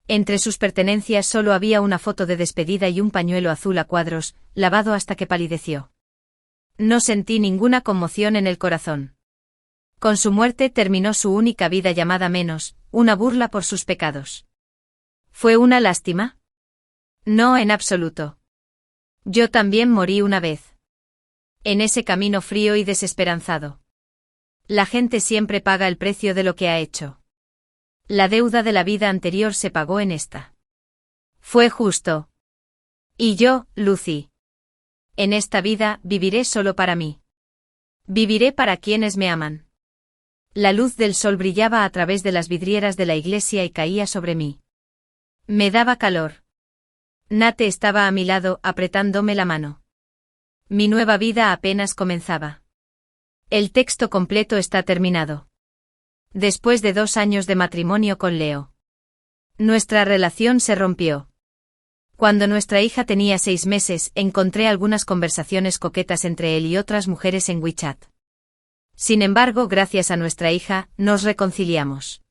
Entre sus pertenencias solo había una foto de despedida y un pañuelo azul a cuadros, lavado hasta que palideció. No sentí ninguna conmoción en el corazón. Con su muerte terminó su única vida llamada menos, una burla por sus pecados. ¿Fue una lástima? No en absoluto. Yo también morí una vez. En ese camino frío y desesperanzado. La gente siempre paga el precio de lo que ha hecho. La deuda de la vida anterior se pagó en esta. Fue justo. Y yo, Lucy. En esta vida viviré solo para mí. Viviré para quienes me aman. La luz del sol brillaba a través de las vidrieras de la iglesia y caía sobre mí. Me daba calor. Nate estaba a mi lado, apretándome la mano. Mi nueva vida apenas comenzaba. El texto completo está terminado. Después de 2 años de matrimonio con Leo. Nuestra relación se rompió. Cuando nuestra hija tenía 6 meses, encontré algunas conversaciones coquetas entre él y otras mujeres en WeChat. Sin embargo, gracias a nuestra hija, nos reconciliamos.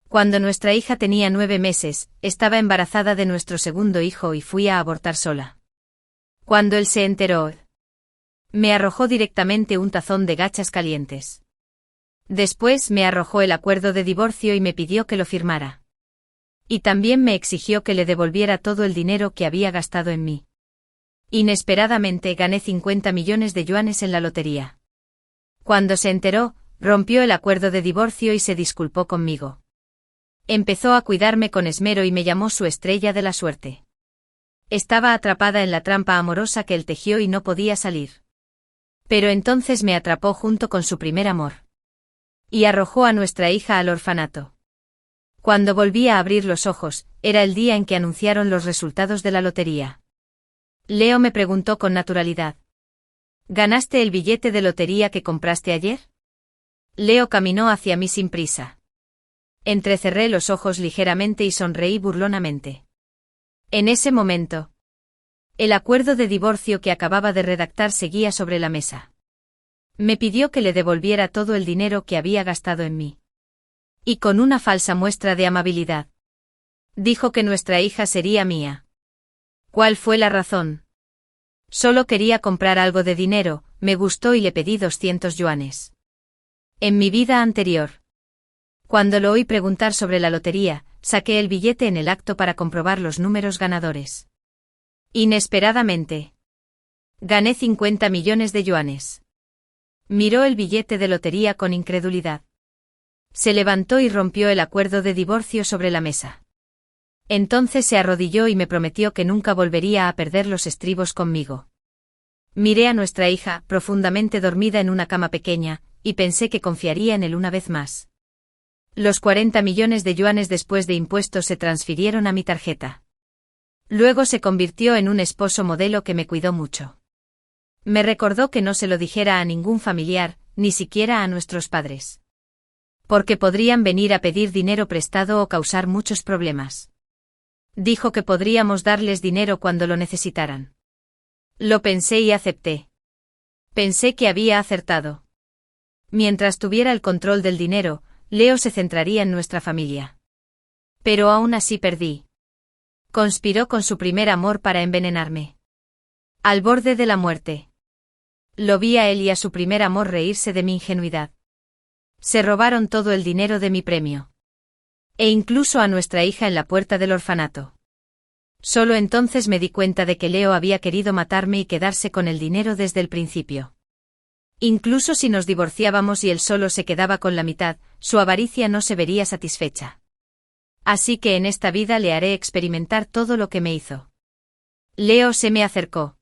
Cuando nuestra hija tenía 9 meses, estaba embarazada de nuestro segundo hijo y fui a abortar sola. Cuando él se enteró, me arrojó directamente un tazón de gachas calientes. Después me arrojó el acuerdo de divorcio y me pidió que lo firmara. Y también me exigió que le devolviera todo el dinero que había gastado en mí. Inesperadamente gané 50 millones de yuanes en la lotería. Cuando se enteró, rompió el acuerdo de divorcio y se disculpó conmigo. Empezó a cuidarme con esmero y me llamó su estrella de la suerte. Estaba atrapada en la trampa amorosa que él tejió y no podía salir. Pero entonces me atrapó junto con su primer amor. Y arrojó a nuestra hija al orfanato. Cuando volví a abrir los ojos, era el día en que anunciaron los resultados de la lotería. Leo me preguntó con naturalidad. ¿Ganaste el billete de lotería que compraste ayer? Leo caminó hacia mí sin prisa. Entrecerré los ojos ligeramente y sonreí burlonamente. En ese momento, el acuerdo de divorcio que acababa de redactar seguía sobre la mesa. Me pidió que le devolviera todo el dinero que había gastado en mí. Y con una falsa muestra de amabilidad. Dijo que nuestra hija sería mía. ¿Cuál fue la razón? Solo quería comprar algo de dinero, me gustó y le pedí 200 yuanes. En mi vida anterior. Cuando lo oí preguntar sobre la lotería, saqué el billete en el acto para comprobar los números ganadores. Inesperadamente. Gané 50 millones de yuanes. Miró el billete de lotería con incredulidad. Se levantó y rompió el acuerdo de divorcio sobre la mesa. Entonces se arrodilló y me prometió que nunca volvería a perder los estribos conmigo. Miré a nuestra hija, profundamente dormida en una cama pequeña, y pensé que confiaría en él una vez más. Los 40 millones de yuanes después de impuestos se transfirieron a mi tarjeta. Luego se convirtió en un esposo modelo que me cuidó mucho. Me recordó que no se lo dijera a ningún familiar, ni siquiera a nuestros padres. Porque podrían venir a pedir dinero prestado o causar muchos problemas. Dijo que podríamos darles dinero cuando lo necesitaran. Lo pensé y acepté. Pensé que había acertado. Mientras tuviera el control del dinero, Leo se centraría en nuestra familia. Pero aún así perdí. Conspiró con su primer amor para envenenarme. Al borde de la muerte. Lo vi a él y a su primer amor reírse de mi ingenuidad. Se robaron todo el dinero de mi premio. E incluso a nuestra hija en la puerta del orfanato. Solo entonces me di cuenta de que Leo había querido matarme y quedarse con el dinero desde el principio. Incluso si nos divorciábamos y él solo se quedaba con la mitad, su avaricia no se vería satisfecha. Así que en esta vida le haré experimentar todo lo que me hizo. Leo se me acercó.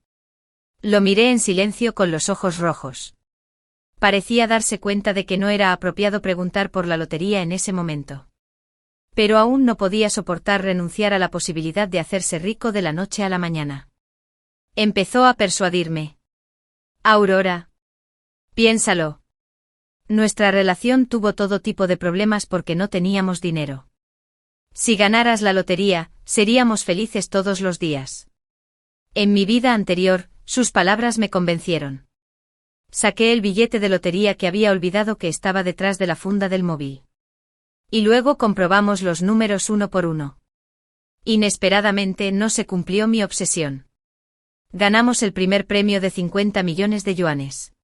Lo miré en silencio con los ojos rojos. Parecía darse cuenta de que no era apropiado preguntar por la lotería en ese momento. Pero aún no podía soportar renunciar a la posibilidad de hacerse rico de la noche a la mañana. Empezó a persuadirme. Aurora. Piénsalo. Nuestra relación tuvo todo tipo de problemas porque no teníamos dinero. Si ganaras la lotería, seríamos felices todos los días. En mi vida anterior, sus palabras me convencieron. Saqué el billete de lotería que había olvidado que estaba detrás de la funda del móvil. Y luego comprobamos los números uno por uno. Inesperadamente no se cumplió mi obsesión. Ganamos el primer premio de 50 millones de yuanes.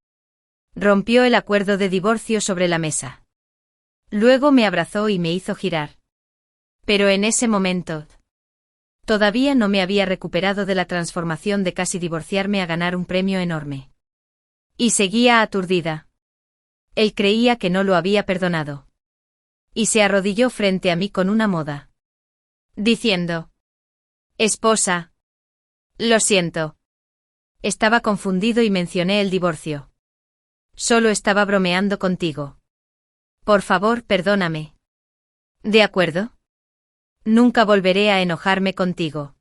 Rompió el acuerdo de divorcio sobre la mesa. Luego me abrazó y me hizo girar. Pero en ese momento, todavía no me había recuperado de la transformación de casi divorciarme a ganar un premio enorme. Y seguía aturdida. Él creía que no lo había perdonado. Y se arrodilló frente a mí con una moda. Diciendo: esposa. Lo siento. Estaba confundido y mencioné el divorcio. Solo estaba bromeando contigo. Por favor, perdóname. ¿De acuerdo? Nunca volveré a enojarme contigo.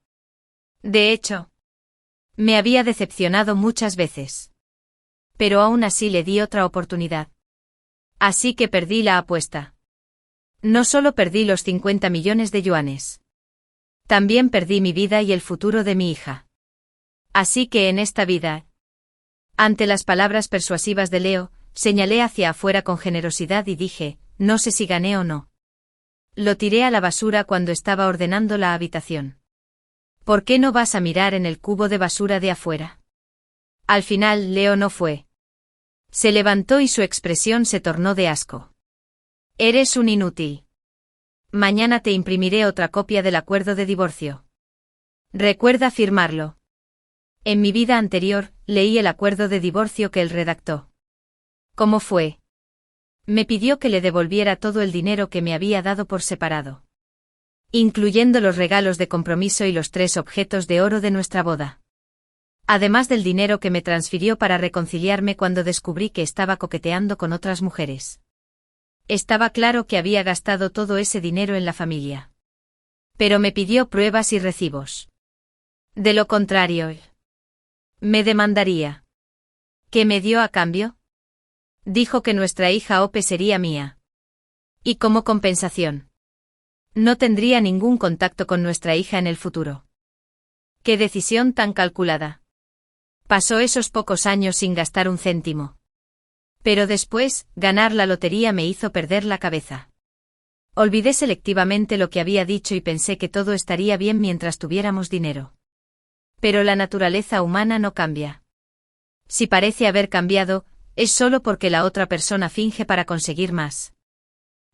De hecho, me había decepcionado muchas veces. Pero aún así le di otra oportunidad. Así que perdí la apuesta. No solo perdí los 50 millones de yuanes. También perdí mi vida y el futuro de mi hija. Así que en esta vida... Ante las palabras persuasivas de Leo, señalé hacia afuera con generosidad y dije: no sé si gané o no. Lo tiré a la basura cuando estaba ordenando la habitación. ¿Por qué no vas a mirar en el cubo de basura de afuera? Al final Leo no fue. Se levantó y su expresión se tornó de asco. Eres un inútil. Mañana te imprimiré otra copia del acuerdo de divorcio. Recuerda firmarlo. En mi vida anterior, leí el acuerdo de divorcio que él redactó. ¿Cómo fue? Me pidió que le devolviera todo el dinero que me había dado por separado. Incluyendo los regalos de compromiso y los 3 objetos de oro de nuestra boda. Además del dinero que me transfirió para reconciliarme cuando descubrí que estaba coqueteando con otras mujeres. Estaba claro que había gastado todo ese dinero en la familia. Pero me pidió pruebas y recibos. De lo contrario, me demandaría. ¿Qué me dio a cambio? Dijo que nuestra hija Ope sería mía. Y como compensación, no tendría ningún contacto con nuestra hija en el futuro. ¡Qué decisión tan calculada! Pasó esos pocos años sin gastar un céntimo. Pero después, ganar la lotería me hizo perder la cabeza. Olvidé selectivamente lo que había dicho y pensé que todo estaría bien mientras tuviéramos dinero. Pero la naturaleza humana no cambia. Si parece haber cambiado, es solo porque la otra persona finge para conseguir más.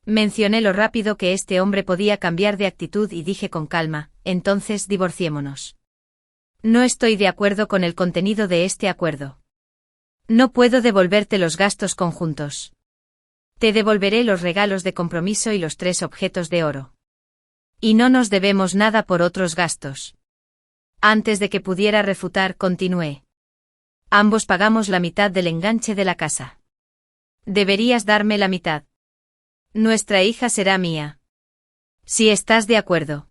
Mencioné lo rápido que este hombre podía cambiar de actitud y dije con calma: entonces divorciémonos. No estoy de acuerdo con el contenido de este acuerdo. No puedo devolverte los gastos conjuntos. Te devolveré los regalos de compromiso y los 3 objetos de oro. Y no nos debemos nada por otros gastos. Antes de que pudiera refutar, continué. Ambos pagamos la mitad del enganche de la casa. Deberías darme la mitad. Nuestra hija será mía. Si estás de acuerdo.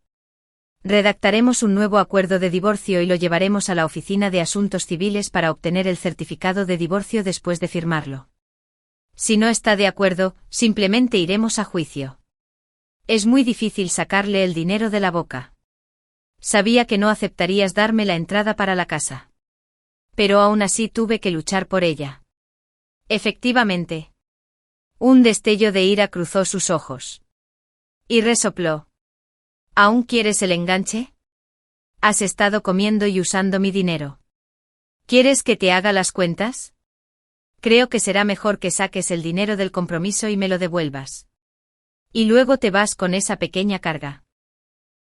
Redactaremos un nuevo acuerdo de divorcio y lo llevaremos a la oficina de asuntos civiles para obtener el certificado de divorcio después de firmarlo. Si no está de acuerdo, simplemente iremos a juicio. Es muy difícil sacarle el dinero de la boca. Sabía que no aceptarías darme la entrada para la casa. Pero aún así tuve que luchar por ella. Efectivamente. Un destello de ira cruzó sus ojos. Y resopló. ¿Aún quieres el enganche? Has estado comiendo y usando mi dinero. ¿Quieres que te haga las cuentas? Creo que será mejor que saques el dinero del compromiso y me lo devuelvas. Y luego te vas con esa pequeña carga.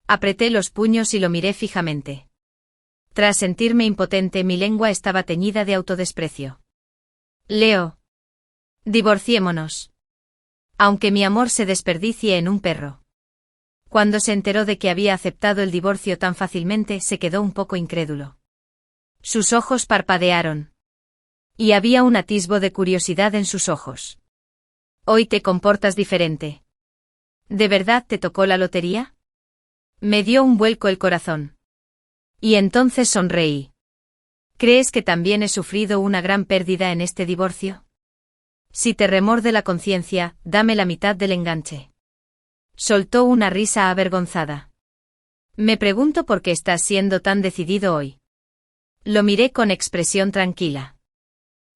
Apreté los puños y lo miré fijamente. Tras sentirme impotente, mi lengua estaba teñida de autodesprecio. Leo. Divorciémonos. Aunque mi amor se desperdicie en un perro. Cuando se enteró de que había aceptado el divorcio tan fácilmente, se quedó un poco incrédulo. Sus ojos parpadearon. Y había un atisbo de curiosidad en sus ojos. Hoy te comportas diferente. ¿De verdad te tocó la lotería? Me dio un vuelco el corazón. Y entonces sonreí. ¿Crees que también he sufrido una gran pérdida en este divorcio? Si te remorde la conciencia, dame la mitad del enganche. Soltó una risa avergonzada. Me pregunto por qué estás siendo tan decidido hoy. Lo miré con expresión tranquila.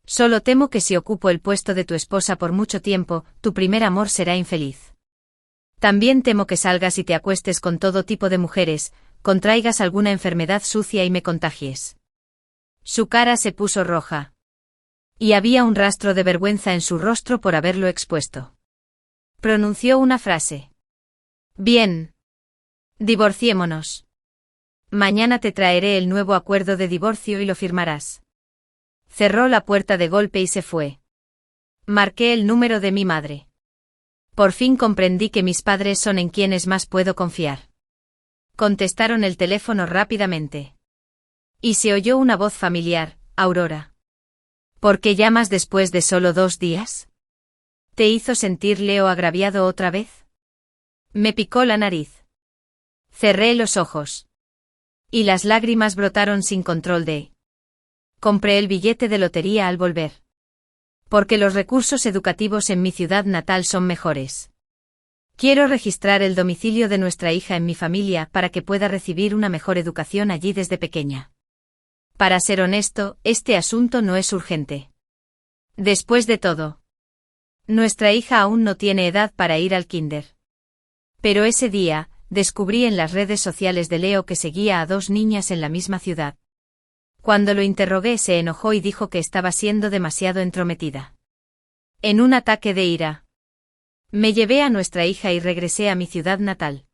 Solo temo que si ocupo el puesto de tu esposa por mucho tiempo, tu primer amor será infeliz. También temo que salgas y te acuestes con todo tipo de mujeres, contraigas alguna enfermedad sucia y me contagies. Su cara se puso roja. Y había un rastro de vergüenza en su rostro por haberlo expuesto. Pronunció una frase. Bien. Divorciémonos. Mañana te traeré el nuevo acuerdo de divorcio y lo firmarás. Cerró la puerta de golpe y se fue. Marqué el número de mi madre. Por fin comprendí que mis padres son en quienes más puedo confiar. Contestaron el teléfono rápidamente. Y se oyó una voz familiar: Aurora. ¿Por qué llamas después de solo 2 días? ¿Te hizo sentir Leo agraviado otra vez? Me picó la nariz. Cerré los ojos. Y las lágrimas brotaron sin control de. Compré el billete de lotería al volver. Porque los recursos educativos en mi ciudad natal son mejores. Quiero registrar el domicilio de nuestra hija en mi familia para que pueda recibir una mejor educación allí desde pequeña. Para ser honesto, este asunto no es urgente. Después de todo, nuestra hija aún no tiene edad para ir al kinder. Pero ese día, descubrí en las redes sociales de Leo que seguía a 2 niñas en la misma ciudad. Cuando lo interrogué se enojó y dijo que estaba siendo demasiado entrometida. En un ataque de ira, me llevé a nuestra hija y regresé a mi ciudad natal.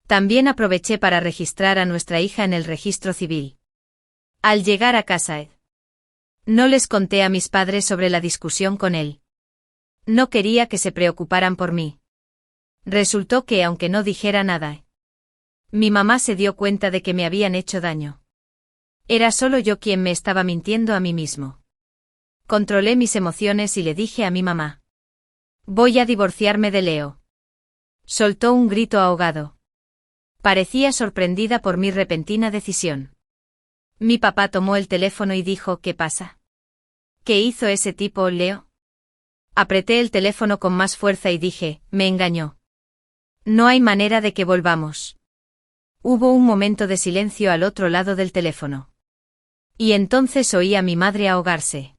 También aproveché para registrar a nuestra hija en el registro civil. Al llegar a casa, no les conté a mis padres sobre la discusión con él. No quería que se preocuparan por mí. Resultó que, aunque no dijera nada, mi mamá se dio cuenta de que me habían hecho daño. Era solo yo quien me estaba mintiendo a mí mismo. Controlé mis emociones y le dije a mi mamá: voy a divorciarme de Leo. Soltó un grito ahogado. Parecía sorprendida por mi repentina decisión. Mi papá tomó el teléfono y dijo: ¿qué pasa? ¿Qué hizo ese tipo, Leo? Apreté el teléfono con más fuerza y dije: me engañó. No hay manera de que volvamos. Hubo un momento de silencio al otro lado del teléfono. Y entonces oí a mi madre ahogarse.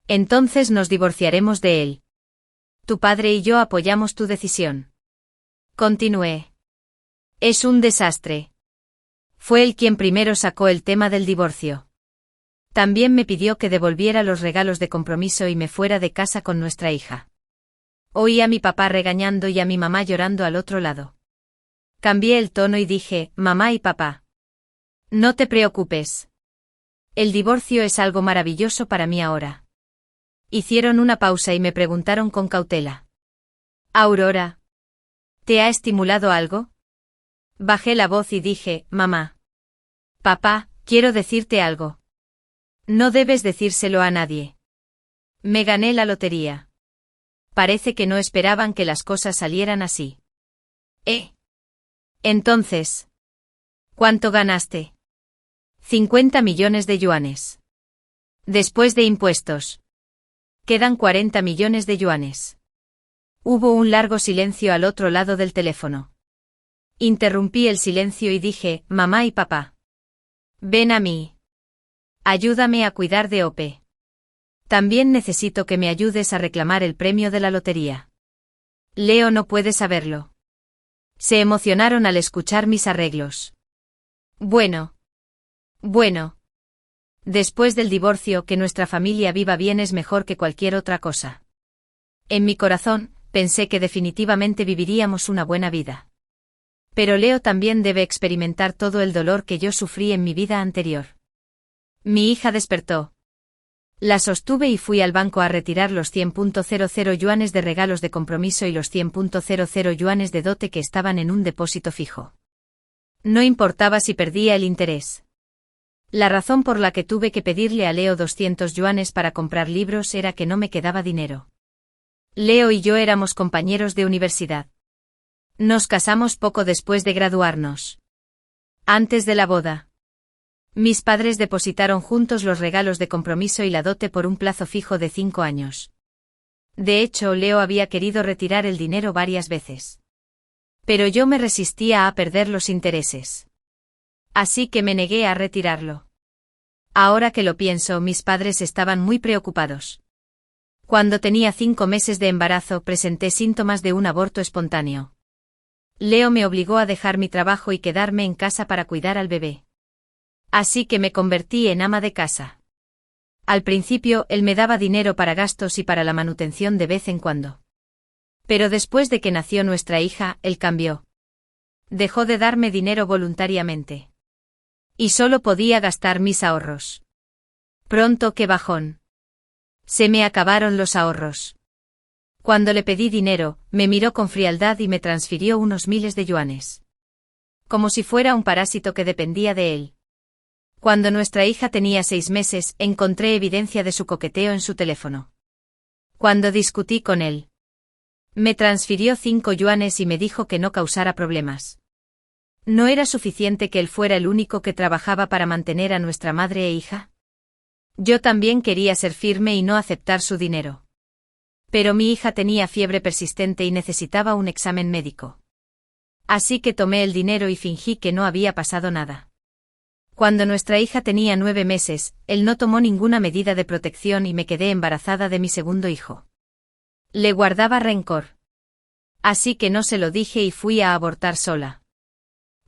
Entonces nos divorciaremos de él. Tu padre y yo apoyamos tu decisión. Continué. Es un desastre. Fue él quien primero sacó el tema del divorcio. También me pidió que devolviera los regalos de compromiso y me fuera de casa con nuestra hija. Oí a mi papá regañando y a mi mamá llorando al otro lado. Cambié el tono y dije: mamá y papá, no te preocupes. El divorcio es algo maravilloso para mí ahora. Hicieron una pausa y me preguntaron con cautela: Aurora, ¿te ha estimulado algo? Bajé la voz y dije: mamá, papá, quiero decirte algo. No debes decírselo a nadie. Me gané la lotería. Parece que no esperaban que las cosas salieran así. Entonces, ¿cuánto ganaste? 50 millones de yuanes. Después de impuestos. Quedan 40 millones de yuanes. Hubo un largo silencio al otro lado del teléfono. Interrumpí el silencio y dije: mamá y papá, ven a mí. Ayúdame a cuidar de Ope. También necesito que me ayudes a reclamar el premio de la lotería. Leo no puede saberlo. Se emocionaron al escuchar mis arreglos. Bueno. Después del divorcio, que nuestra familia viva bien es mejor que cualquier otra cosa. En mi corazón, pensé que definitivamente viviríamos una buena vida. Pero Leo también debe experimentar todo el dolor que yo sufrí en mi vida anterior. Mi hija despertó. La sostuve y fui al banco a retirar los 100.00 yuanes de regalos de compromiso y los 100.00 yuanes de dote que estaban en un depósito fijo. No importaba si perdía el interés. La razón por la que tuve que pedirle a Leo 200 yuanes para comprar libros era que no me quedaba dinero. Leo y yo éramos compañeros de universidad. Nos casamos poco después de graduarnos. Antes de la boda. Mis padres depositaron juntos los regalos de compromiso y la dote por un plazo fijo de 5 años. De hecho, Leo había querido retirar el dinero varias veces. Pero yo me resistía a perder los intereses. Así que me negué a retirarlo. Ahora que lo pienso, mis padres estaban muy preocupados. Cuando tenía 5 meses de embarazo, presenté síntomas de un aborto espontáneo. Leo me obligó a dejar mi trabajo y quedarme en casa para cuidar al bebé. Así que me convertí en ama de casa. Al principio, él me daba dinero para gastos y para la manutención de vez en cuando. Pero después de que nació nuestra hija, él cambió. Dejó de darme dinero voluntariamente. Y solo podía gastar mis ahorros. Pronto, qué bajón. Se me acabaron los ahorros. Cuando le pedí dinero, me miró con frialdad y me transfirió unos miles de yuanes. Como si fuera un parásito que dependía de él. Cuando nuestra hija tenía 6 meses, encontré evidencia de su coqueteo en su teléfono. Cuando discutí con él, me transfirió 5 yuanes y me dijo que no causara problemas. ¿No era suficiente que él fuera el único que trabajaba para mantener a nuestra madre e hija? Yo también quería ser firme y no aceptar su dinero. Pero mi hija tenía fiebre persistente y necesitaba un examen médico. Así que tomé el dinero y fingí que no había pasado nada. Cuando nuestra hija tenía 9 meses, él no tomó ninguna medida de protección y me quedé embarazada de mi segundo hijo. Le guardaba rencor. Así que no se lo dije y fui a abortar sola.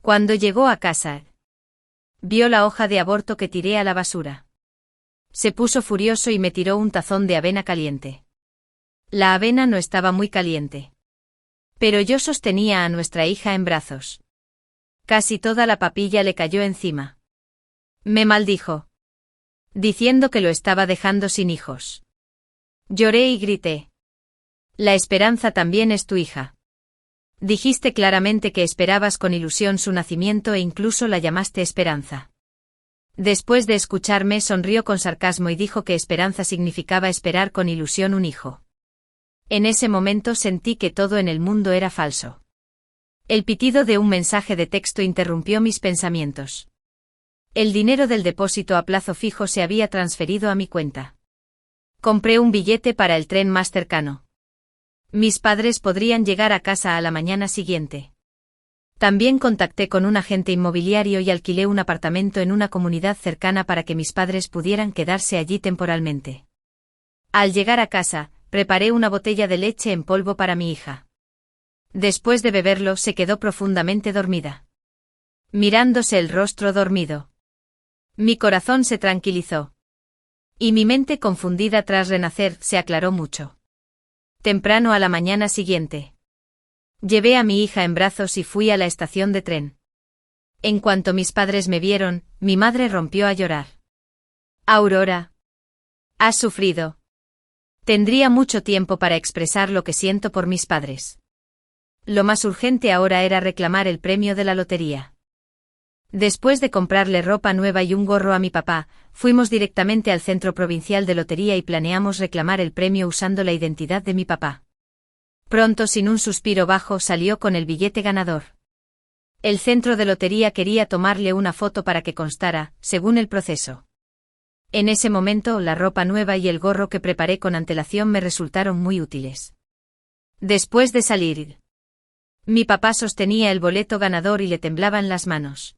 Cuando llegó a casa, vio la hoja de aborto que tiré a la basura. Se puso furioso y me tiró un tazón de avena caliente. La avena no estaba muy caliente. Pero yo sostenía a nuestra hija en brazos. Casi toda la papilla le cayó encima. Me maldijo, diciendo que lo estaba dejando sin hijos. Lloré y grité. La esperanza también es tu hija. Dijiste claramente que esperabas con ilusión su nacimiento e incluso la llamaste Esperanza. Después de escucharme, sonrió con sarcasmo y dijo que esperanza significaba esperar con ilusión un hijo. En ese momento sentí que todo en el mundo era falso. El pitido de un mensaje de texto interrumpió mis pensamientos. El dinero del depósito a plazo fijo se había transferido a mi cuenta. Compré un billete para el tren más cercano. Mis padres podrían llegar a casa a la mañana siguiente. También contacté con un agente inmobiliario y alquilé un apartamento en una comunidad cercana para que mis padres pudieran quedarse allí temporalmente. Al llegar a casa, preparé una botella de leche en polvo para mi hija. Después de beberlo, se quedó profundamente dormida. Mirándose el rostro dormido. Mi corazón se tranquilizó. Y mi mente confundida tras renacer se aclaró mucho. Temprano a la mañana siguiente. Llevé a mi hija en brazos y fui a la estación de tren. En cuanto mis padres me vieron, mi madre rompió a llorar. Aurora. ¿Has sufrido? Tendría mucho tiempo para expresar lo que siento por mis padres. Lo más urgente ahora era reclamar el premio de la lotería. Después de comprarle ropa nueva y un gorro a mi papá, fuimos directamente al centro provincial de lotería y planeamos reclamar el premio usando la identidad de mi papá. Pronto, sin un suspiro bajo, salió con el billete ganador. El centro de lotería quería tomarle una foto para que constara, según el proceso. En ese momento, la ropa nueva y el gorro que preparé con antelación me resultaron muy útiles. Después de salir, mi papá sostenía el boleto ganador y le temblaban las manos.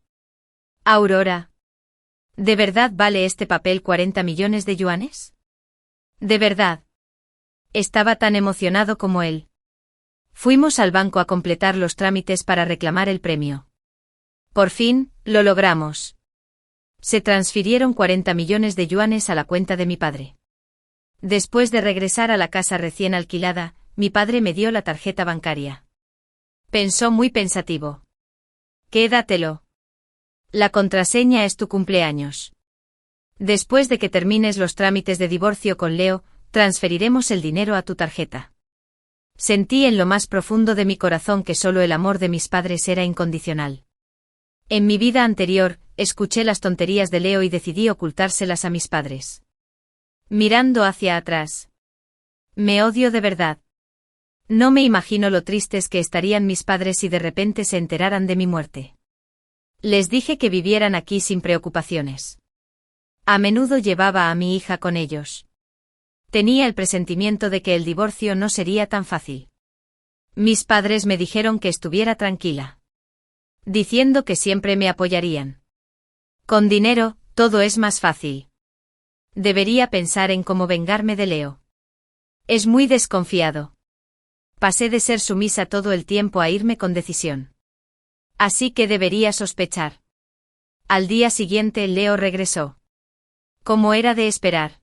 Aurora. ¿De verdad vale este papel 40 millones de yuanes? ¿De verdad? Estaba tan emocionado como él. Fuimos al banco a completar los trámites para reclamar el premio. Por fin, lo logramos. Se transfirieron 40 millones de yuanes a la cuenta de mi padre. Después de regresar a la casa recién alquilada, mi padre me dio la tarjeta bancaria. Pensó muy pensativo. Quédatelo. La contraseña es tu cumpleaños. Después de que termines los trámites de divorcio con Leo, transferiremos el dinero a tu tarjeta. Sentí en lo más profundo de mi corazón que solo el amor de mis padres era incondicional. En mi vida anterior, escuché las tonterías de Leo y decidí ocultárselas a mis padres. Mirando hacia atrás. Me odio de verdad. No me imagino lo tristes que estarían mis padres si de repente se enteraran de mi muerte. Les dije que vivieran aquí sin preocupaciones. A menudo llevaba a mi hija con ellos. Tenía el presentimiento de que el divorcio no sería tan fácil. Mis padres me dijeron que estuviera tranquila. Diciendo que siempre me apoyarían. Con dinero, todo es más fácil. Debería pensar en cómo vengarme de Leo. Es muy desconfiado. Pasé de ser sumisa todo el tiempo a irme con decisión. Así que debería sospechar. Al día siguiente Leo regresó. Como era de esperar.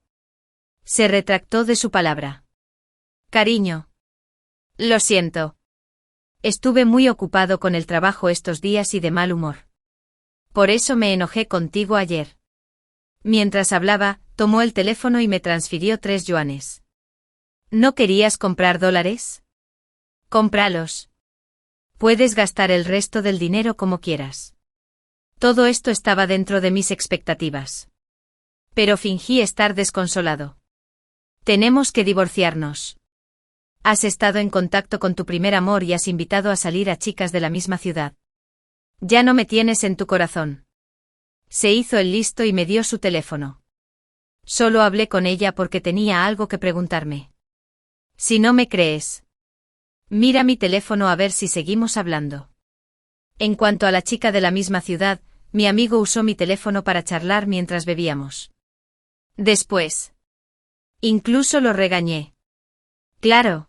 Se retractó de su palabra. Cariño. Lo siento. Estuve muy ocupado con el trabajo estos días y de mal humor. Por eso me enojé contigo ayer. Mientras hablaba, tomó el teléfono y me transfirió 3 yuanes. ¿No querías comprar dólares? Cómpralos. Puedes gastar el resto del dinero como quieras. Todo esto estaba dentro de mis expectativas. Pero fingí estar desconsolado. Tenemos que divorciarnos. Has estado en contacto con tu primer amor y has invitado a salir a chicas de la misma ciudad. Ya no me tienes en tu corazón. Se hizo el listo y me dio su teléfono. Solo hablé con ella porque tenía algo que preguntarme. Si no me crees, mira mi teléfono a ver si seguimos hablando. En cuanto a la chica de la misma ciudad, mi amigo usó mi teléfono para charlar mientras bebíamos. Después, incluso lo regañé. Claro.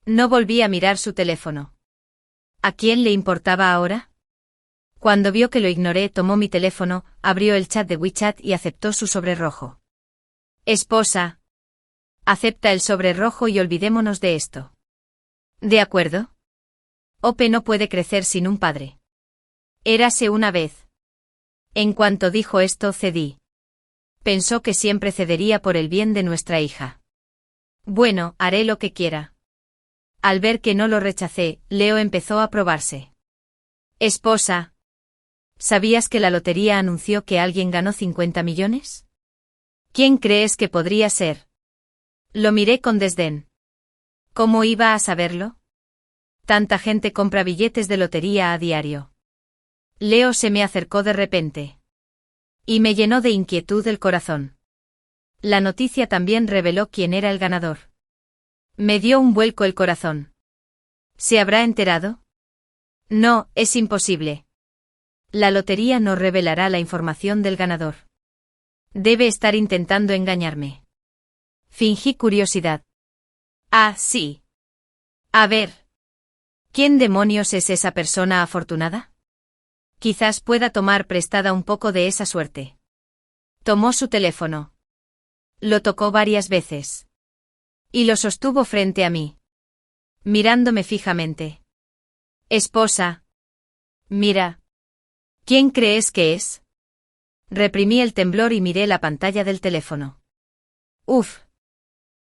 No volví a mirar su teléfono. ¿A quién le importaba ahora? Cuando vio que lo ignoré, tomó mi teléfono, abrió el chat de WeChat y aceptó su sobre rojo. Esposa. Acepta el sobre rojo y olvidémonos de esto. ¿De acuerdo? Ope no puede crecer sin un padre. Érase una vez. En cuanto dijo esto, cedí. Pensó que siempre cedería por el bien de nuestra hija. Bueno, haré lo que quiera. Al ver que no lo rechacé, Leo empezó a probarse. Esposa. ¿Sabías que la lotería anunció que alguien ganó 50 millones? ¿Quién crees que podría ser? Lo miré con desdén. ¿Cómo iba a saberlo? Tanta gente compra billetes de lotería a diario. Leo se me acercó de repente. Y me llenó de inquietud el corazón. La noticia también reveló quién era el ganador. Me dio un vuelco el corazón. ¿Se habrá enterado? No, es imposible. La lotería no revelará la información del ganador. Debe estar intentando engañarme. Fingí curiosidad. Ah, sí. A ver. ¿Quién demonios es esa persona afortunada? Quizás pueda tomar prestada un poco de esa suerte. Tomó su teléfono. Lo tocó varias veces. Y lo sostuvo frente a mí. Mirándome fijamente. Esposa. Mira. ¿Quién crees que es? Reprimí el temblor y miré la pantalla del teléfono. Uf.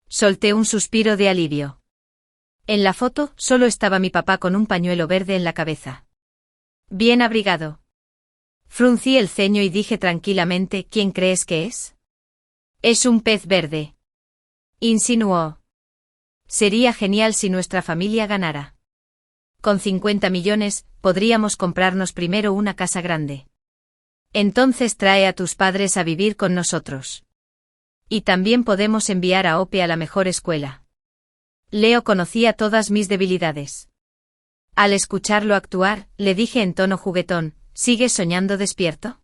Solté un suspiro de alivio. En la foto solo estaba mi papá con un pañuelo verde en la cabeza. Bien abrigado. Fruncí el ceño y dije tranquilamente, ¿quién crees que es? Es un pez verde. Insinuó. Sería genial si nuestra familia ganara. Con 50 millones, podríamos comprarnos primero una casa grande. Entonces trae a tus padres a vivir con nosotros. Y también podemos enviar a Ope a la mejor escuela. Leo conocía todas mis debilidades. Al escucharlo actuar, le dije en tono juguetón, ¿sigues soñando despierto?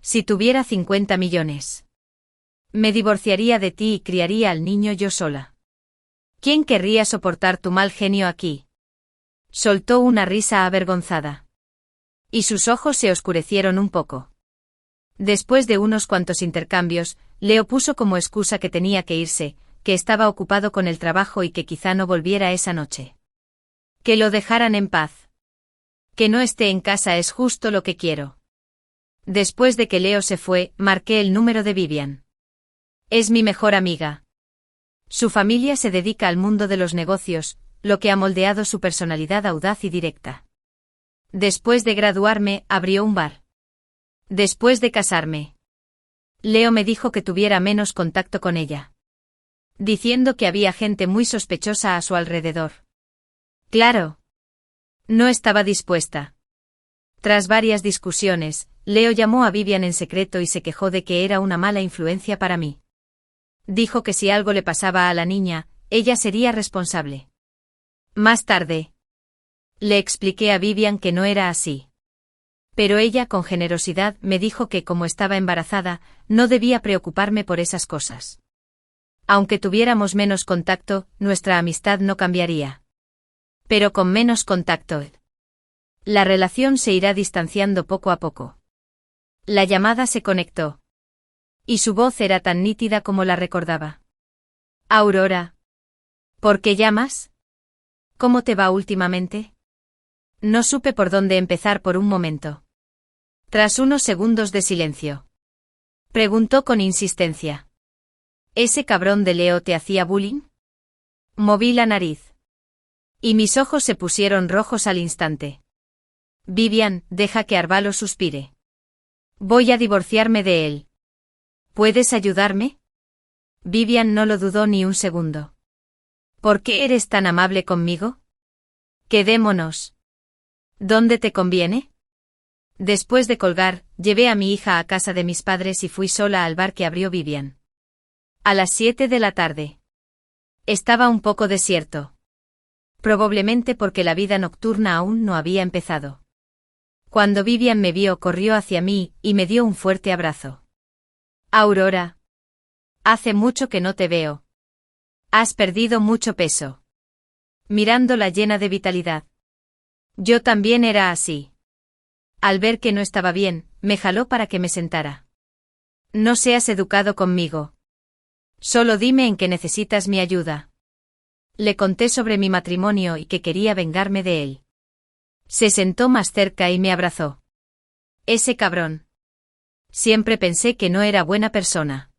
Si tuviera 50 millones. Me divorciaría de ti y criaría al niño yo sola. ¿Quién querría soportar tu mal genio aquí? Soltó una risa avergonzada. Y sus ojos se oscurecieron un poco. Después de unos cuantos intercambios, Leo puso como excusa que tenía que irse, que estaba ocupado con el trabajo y que quizá no volviera esa noche. Que lo dejaran en paz. Que no esté en casa es justo lo que quiero. Después de que Leo se fue, marqué el número de Vivian. Es mi mejor amiga. Su familia se dedica al mundo de los negocios, lo que ha moldeado su personalidad audaz y directa. Después de graduarme, abrió un bar. Después de casarme, Leo me dijo que tuviera menos contacto con ella, diciendo que había gente muy sospechosa a su alrededor. Claro. No estaba dispuesta. Tras varias discusiones, Leo llamó a Vivian en secreto y se quejó de que era una mala influencia para mí. Dijo que si algo le pasaba a la niña, ella sería responsable. Más tarde, le expliqué a Vivian que no era así. Pero ella, con generosidad, me dijo que como estaba embarazada, no debía preocuparme por esas cosas. Aunque tuviéramos menos contacto, nuestra amistad no cambiaría. Pero con menos contacto, la relación se irá distanciando poco a poco. La llamada se conectó. Y su voz era tan nítida como la recordaba. Aurora. ¿Por qué llamas? ¿Cómo te va últimamente? No supe por dónde empezar por un momento. Tras unos segundos de silencio, preguntó con insistencia. ¿Ese cabrón de Leo te hacía bullying? Moví la nariz. Y mis ojos se pusieron rojos al instante. Vivian, deja que Arvalo suspire. Voy a divorciarme de él. ¿Puedes ayudarme? Vivian no lo dudó ni un segundo. ¿Por qué eres tan amable conmigo? Quedémonos. ¿Dónde te conviene? Después de colgar, llevé a mi hija a casa de mis padres y fui sola al bar que abrió Vivian. A las 7 de la tarde. Estaba un poco desierto. Probablemente porque la vida nocturna aún no había empezado. Cuando Vivian me vio, corrió hacia mí y me dio un fuerte abrazo. Aurora. Hace mucho que no te veo. Has perdido mucho peso. Mirándola llena de vitalidad. Yo también era así. Al ver que no estaba bien, me jaló para que me sentara. No seas educado conmigo. Solo dime en qué necesitas mi ayuda. Le conté sobre mi matrimonio y que quería vengarme de él. Se sentó más cerca y me abrazó. Ese cabrón. Siempre pensé que no era buena persona.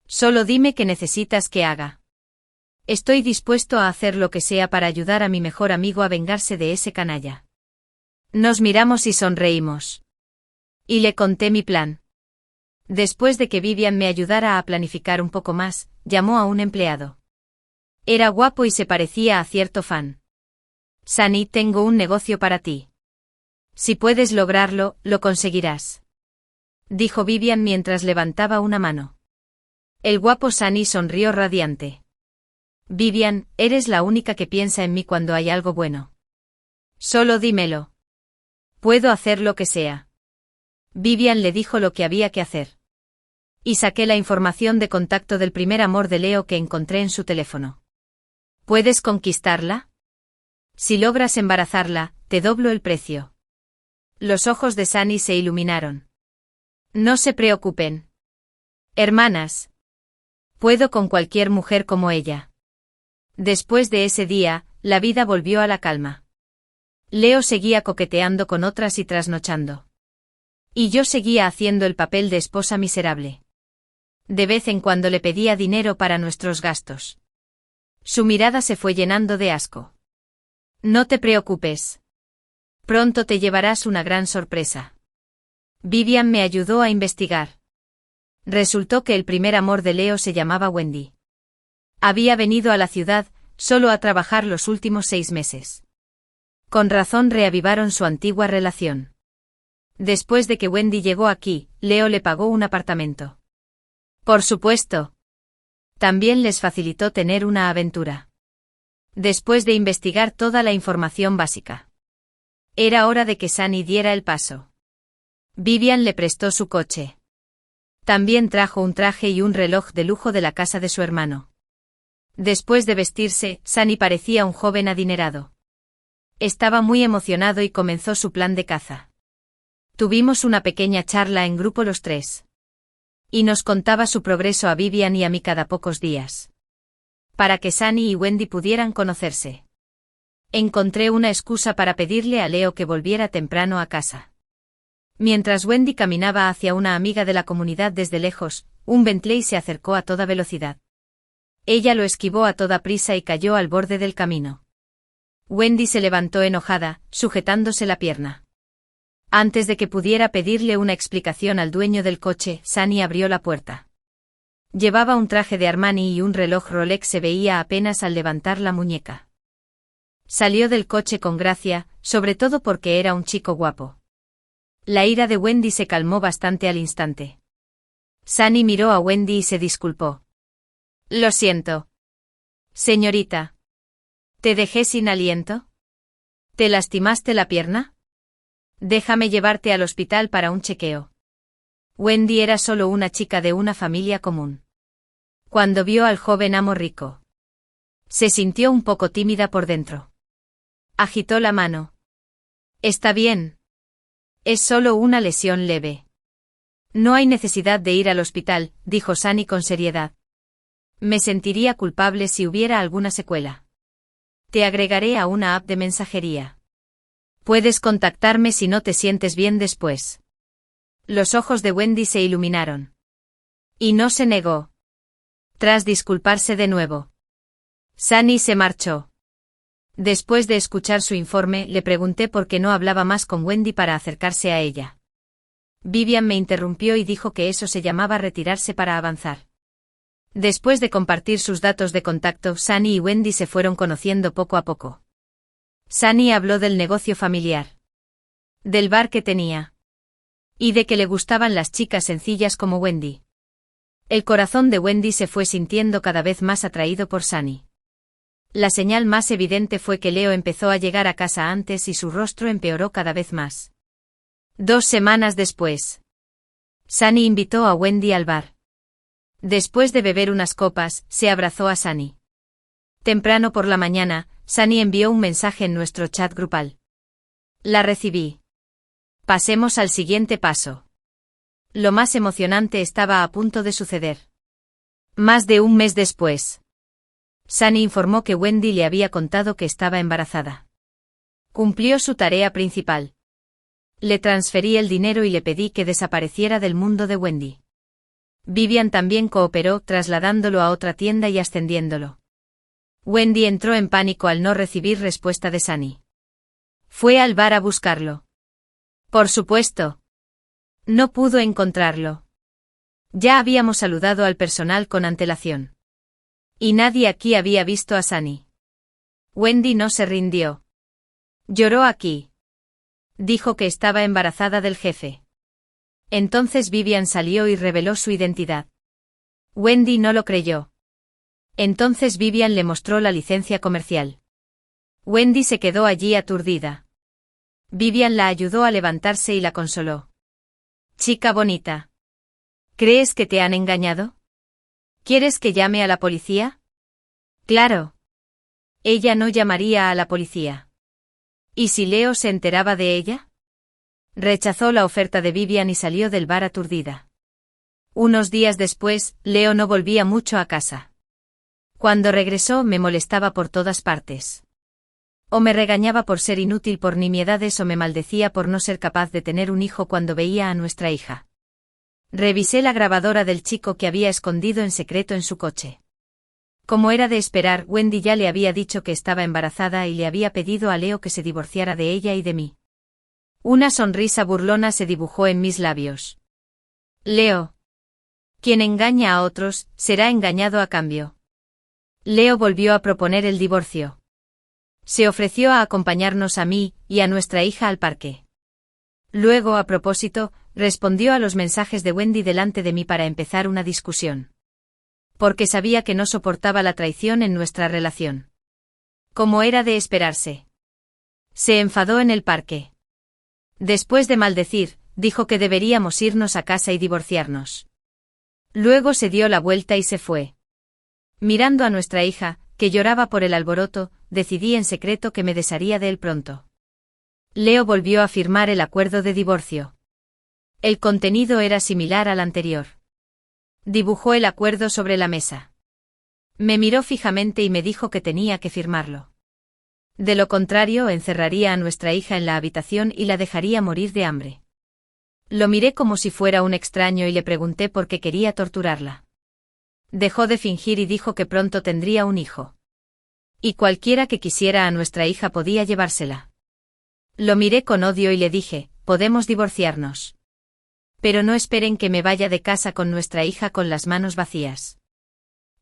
Solo dime qué necesitas que haga. Estoy dispuesto a hacer lo que sea para ayudar a mi mejor amigo a vengarse de ese canalla. Nos miramos y sonreímos. Y le conté mi plan. Después de que Vivian me ayudara a planificar un poco más, llamó a un empleado. Era guapo y se parecía a cierto fan. Sunny, tengo un negocio para ti. Si puedes lograrlo, lo conseguirás. Dijo Vivian mientras levantaba una mano. El guapo Sunny sonrió radiante. Vivian, eres la única que piensa en mí cuando hay algo bueno. Solo dímelo. Puedo hacer lo que sea. Vivian le dijo lo que había que hacer. Y saqué la información de contacto del primer amor de Leo que encontré en su teléfono. ¿Puedes conquistarla? Si logras embarazarla, te doblo el precio. Los ojos de Sunny se iluminaron. No se preocupen. Hermanas. Puedo con cualquier mujer como ella. Después de ese día, la vida volvió a la calma. Leo seguía coqueteando con otras y trasnochando. Y yo seguía haciendo el papel de esposa miserable. De vez en cuando le pedía dinero para nuestros gastos. Su mirada se fue llenando de asco. No te preocupes. Pronto te llevarás una gran sorpresa. Vivian me ayudó a investigar. Resultó que el primer amor de Leo se llamaba Wendy. Había venido a la ciudad, solo a trabajar los últimos 6 meses. Con razón reavivaron su antigua relación. Después de que Wendy llegó aquí, Leo le pagó un apartamento. Por supuesto. También les facilitó tener una aventura. Después de investigar toda la información básica. Era hora de que Sunny diera el paso. Vivian le prestó su coche. También trajo un traje y un reloj de lujo de la casa de su hermano. Después de vestirse, Sunny parecía un joven adinerado. Estaba muy emocionado y comenzó su plan de caza. Tuvimos una pequeña charla en grupo los tres. Y nos contaba su progreso a Vivian y a mí cada pocos días. Para que Sunny y Wendy pudieran conocerse. Encontré una excusa para pedirle a Leo que volviera temprano a casa. Mientras Wendy caminaba hacia una amiga de la comunidad desde lejos, un Bentley se acercó a toda velocidad. Ella lo esquivó a toda prisa y cayó al borde del camino. Wendy se levantó enojada, sujetándose la pierna. Antes de que pudiera pedirle una explicación al dueño del coche, Sunny abrió la puerta. Llevaba un traje de Armani y un reloj Rolex se veía apenas al levantar la muñeca. Salió del coche con gracia, sobre todo porque era un chico guapo. La ira de Wendy se calmó bastante al instante. Sunny miró a Wendy y se disculpó. Lo siento. Señorita. ¿Te dejé sin aliento? ¿Te lastimaste la pierna? Déjame llevarte al hospital para un chequeo. Wendy era solo una chica de una familia común. Cuando vio al joven amo rico, se sintió un poco tímida por dentro. Agitó la mano. Está bien. Es solo una lesión leve. No hay necesidad de ir al hospital, dijo Sunny con seriedad. Me sentiría culpable si hubiera alguna secuela. Te agregaré a una app de mensajería. Puedes contactarme si no te sientes bien después. Los ojos de Wendy se iluminaron. Y no se negó. Tras disculparse de nuevo, Sunny se marchó. Después de escuchar su informe, le pregunté por qué no hablaba más con Wendy para acercarse a ella. Vivian me interrumpió y dijo que eso se llamaba retirarse para avanzar. Después de compartir sus datos de contacto, Sunny y Wendy se fueron conociendo poco a poco. Sunny habló del negocio familiar, del bar que tenía, y de que le gustaban las chicas sencillas como Wendy. El corazón de Wendy se fue sintiendo cada vez más atraído por Sunny. La señal más evidente fue que Leo empezó a llegar a casa antes y su rostro empeoró cada vez más. 2 semanas después, Sunny invitó a Wendy al bar. Después de beber unas copas, se abrazó a Sunny. Temprano por la mañana, Sunny envió un mensaje en nuestro chat grupal. La recibí. Pasemos al siguiente paso. Lo más emocionante estaba a punto de suceder. Más de un mes después, Sunny informó que Wendy le había contado que estaba embarazada. Cumplió su tarea principal. Le transferí el dinero y le pedí que desapareciera del mundo de Wendy. Vivian también cooperó, trasladándolo a otra tienda y ascendiéndolo. Wendy entró en pánico al no recibir respuesta de Sunny. Fue al bar a buscarlo. Por supuesto. No pudo encontrarlo. Ya habíamos saludado al personal con antelación. Y nadie aquí había visto a Sunny. Wendy no se rindió. Lloró aquí. Dijo que estaba embarazada del jefe. Entonces Vivian salió y reveló su identidad. Wendy no lo creyó. Entonces Vivian le mostró la licencia comercial. Wendy se quedó allí aturdida. Vivian la ayudó a levantarse y la consoló. Chica bonita. ¿Crees que te han engañado? ¿Quieres que llame a la policía? Claro. Ella no llamaría a la policía. ¿Y si Leo se enteraba de ella? Rechazó la oferta de Vivian y salió del bar aturdida. Unos días después, Leo no volvía mucho a casa. Cuando regresó me molestaba por todas partes. O me regañaba por ser inútil por nimiedades o me maldecía por no ser capaz de tener un hijo cuando veía a nuestra hija. Revisé la grabadora del chico que había escondido en secreto en su coche. Como era de esperar, Wendy ya le había dicho que estaba embarazada y le había pedido a Leo que se divorciara de ella y de mí. Una sonrisa burlona se dibujó en mis labios. Leo. Quien engaña a otros, será engañado a cambio. Leo volvió a proponer el divorcio. Se ofreció a acompañarnos a mí y a nuestra hija al parque. Luego, a propósito, respondió a los mensajes de Wendy delante de mí para empezar una discusión. Porque sabía que no soportaba la traición en nuestra relación. Como era de esperarse. Se enfadó en el parque. Después de maldecir, dijo que deberíamos irnos a casa y divorciarnos. Luego se dio la vuelta y se fue. Mirando a nuestra hija, que lloraba por el alboroto, decidí en secreto que me desharía de él pronto. Leo volvió a firmar el acuerdo de divorcio. El contenido era similar al anterior. Dibujó el acuerdo sobre la mesa. Me miró fijamente y me dijo que tenía que firmarlo. De lo contrario, encerraría a nuestra hija en la habitación y la dejaría morir de hambre. Lo miré como si fuera un extraño y le pregunté por qué quería torturarla. Dejó de fingir y dijo que pronto tendría un hijo. Y cualquiera que quisiera a nuestra hija podía llevársela. Lo miré con odio y le dije, podemos divorciarnos. Pero no esperen que me vaya de casa con nuestra hija con las manos vacías.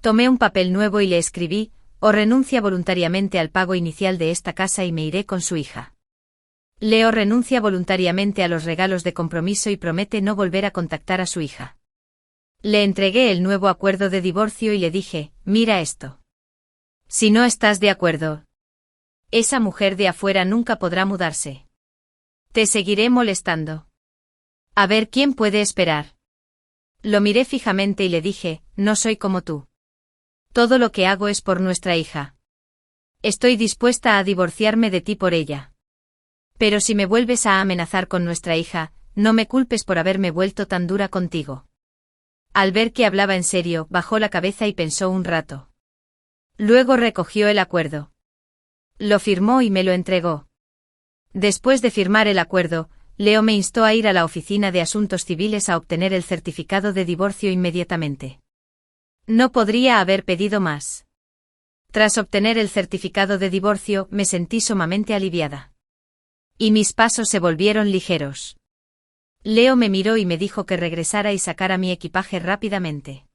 Tomé un papel nuevo y le escribí, o renuncia voluntariamente al pago inicial de esta casa y me iré con su hija. Leo renuncia voluntariamente a los regalos de compromiso y promete no volver a contactar a su hija. Le entregué el nuevo acuerdo de divorcio y le dije, mira esto. Si no estás de acuerdo, esa mujer de afuera nunca podrá mudarse. Te seguiré molestando. A ver quién puede esperar. Lo miré fijamente y le dije, no soy como tú. Todo lo que hago es por nuestra hija. Estoy dispuesta a divorciarme de ti por ella. Pero si me vuelves a amenazar con nuestra hija, no me culpes por haberme vuelto tan dura contigo. Al ver que hablaba en serio, bajó la cabeza y pensó un rato. Luego recogió el acuerdo. Lo firmó y me lo entregó. Después de firmar el acuerdo, Leo me instó a ir a la oficina de asuntos civiles a obtener el certificado de divorcio inmediatamente. No podría haber pedido más. Tras obtener el certificado de divorcio, me sentí sumamente aliviada. Y mis pasos se volvieron ligeros. Leo me miró y me dijo que regresara y sacara mi equipaje rápidamente.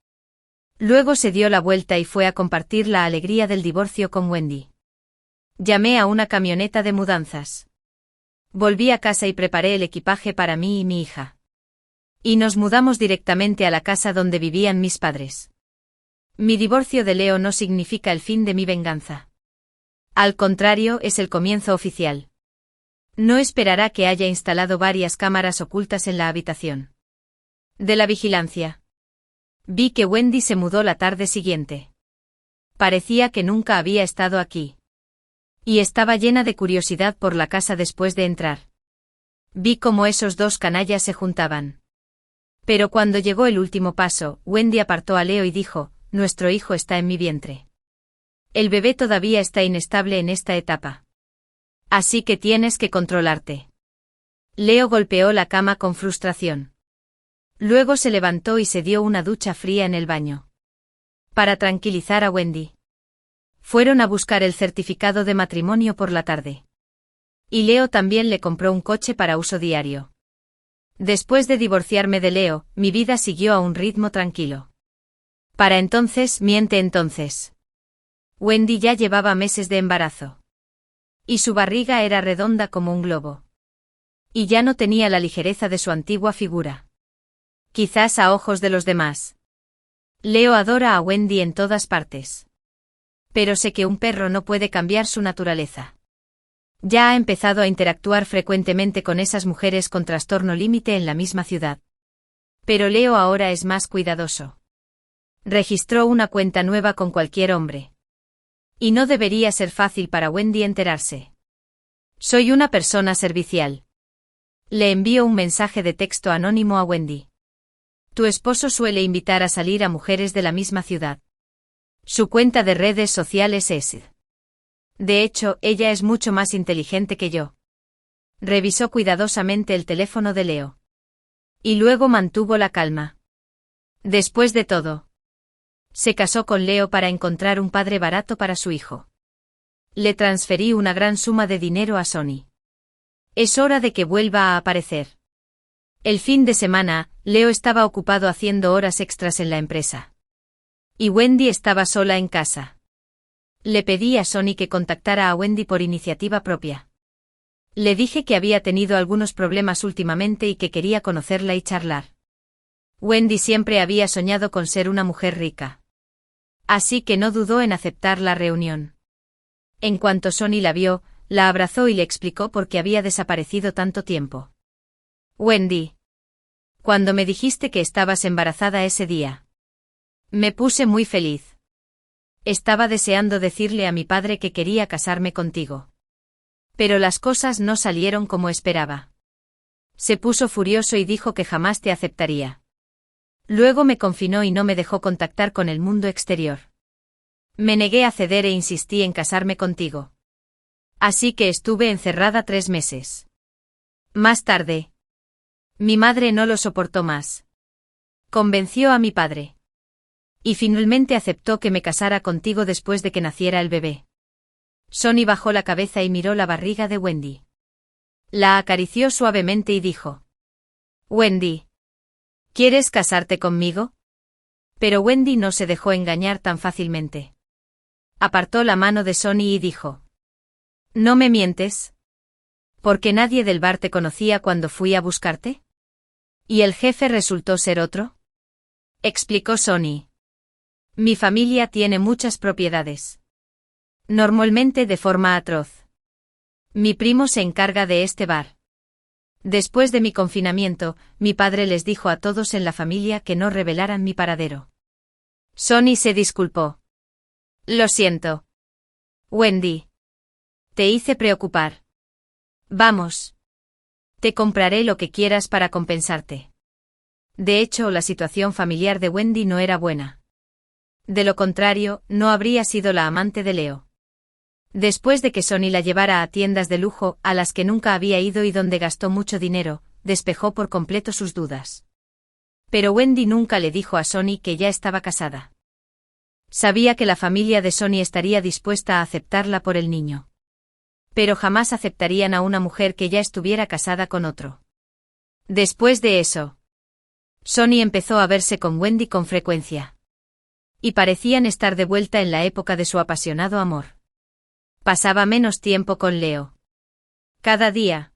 Luego se dio la vuelta y fue a compartir la alegría del divorcio con Wendy. Llamé a una camioneta de mudanzas. Volví a casa y preparé el equipaje para mí y mi hija. Y nos mudamos directamente a la casa donde vivían mis padres. Mi divorcio de Leo no significa el fin de mi venganza. Al contrario, es el comienzo oficial. No esperará que haya instalado varias cámaras ocultas en la habitación de la vigilancia. Vi que Wendy se mudó la tarde siguiente. Parecía que nunca había estado aquí. Y estaba llena de curiosidad por la casa después de entrar. Vi cómo esos dos canallas se juntaban. Pero cuando llegó el último paso, Wendy apartó a Leo y dijo, nuestro hijo está en mi vientre. El bebé todavía está inestable en esta etapa. Así que tienes que controlarte. Leo golpeó la cama con frustración. Luego se levantó y se dio una ducha fría en el baño. Para tranquilizar a Wendy. Fueron a buscar el certificado de matrimonio por la tarde. Y Leo también le compró un coche para uso diario. Después de divorciarme de Leo, mi vida siguió a un ritmo tranquilo. Para entonces, Wendy ya llevaba meses de embarazo. Y su barriga era redonda como un globo. Y ya no tenía la ligereza de su antigua figura. Quizás a ojos de los demás. Leo adora a Wendy en todas partes. Pero sé que un perro no puede cambiar su naturaleza. Ya ha empezado a interactuar frecuentemente con esas mujeres con trastorno límite en la misma ciudad. Pero Leo ahora es más cuidadoso. Registró una cuenta nueva con cualquier hombre. Y no debería ser fácil para Wendy enterarse. Soy una persona servicial. Le envío un mensaje de texto anónimo a Wendy. Tu esposo suele invitar a salir a mujeres de la misma ciudad. Su cuenta de redes sociales es. De hecho, ella es mucho más inteligente que yo. Revisó cuidadosamente el teléfono de Leo. Y luego mantuvo la calma. Después de todo, se casó con Leo para encontrar un padre barato para su hijo. Le transferí una gran suma de dinero a Sony. Es hora de que vuelva a aparecer. El fin de semana, Leo estaba ocupado haciendo horas extras en la empresa. Y Wendy estaba sola en casa. Le pedí a Sony que contactara a Wendy por iniciativa propia. Le dije que había tenido algunos problemas últimamente y que quería conocerla y charlar. Wendy siempre había soñado con ser una mujer rica. Así que no dudó en aceptar la reunión. En cuanto Sony la vio, la abrazó y le explicó por qué había desaparecido tanto tiempo. Wendy. Cuando me dijiste que estabas embarazada ese día, me puse muy feliz. Estaba deseando decirle a mi padre que quería casarme contigo. Pero las cosas no salieron como esperaba. Se puso furioso y dijo que jamás te aceptaría. Luego me confinó y no me dejó contactar con el mundo exterior. Me negué a ceder e insistí en casarme contigo. Así que estuve encerrada 3 meses. Más tarde, Mi madre no lo soportó más. Convenció a mi padre. Y finalmente aceptó que me casara contigo después de que naciera el bebé. Sonny bajó la cabeza y miró la barriga de Wendy. La acarició suavemente y dijo: Wendy, ¿quieres casarte conmigo? Pero Wendy no se dejó engañar tan fácilmente. Apartó la mano de Sonny y dijo: ¿No me mientes? ¿Porque nadie del bar te conocía cuando fui a buscarte? ¿Y el jefe resultó ser otro? Explicó Sonny. Mi familia tiene muchas propiedades. Normalmente de forma atroz. Mi primo se encarga de este bar. Después de mi confinamiento, mi padre les dijo a todos en la familia que no revelaran mi paradero. Sonny se disculpó. Lo siento. Wendy. Te hice preocupar. Vamos. Te compraré lo que quieras para compensarte. De hecho, la situación familiar de Wendy no era buena. De lo contrario, no habría sido la amante de Leo. Después de que Sonny la llevara a tiendas de lujo a las que nunca había ido y donde gastó mucho dinero, despejó por completo sus dudas. Pero Wendy nunca le dijo a Sonny que ya estaba casada. Sabía que la familia de Sonny estaría dispuesta a aceptarla por el niño. Pero jamás aceptarían a una mujer que ya estuviera casada con otro. Después de eso, Sonny empezó a verse con Wendy con frecuencia. Y parecían estar de vuelta en la época de su apasionado amor. Pasaba menos tiempo con Leo. Cada día,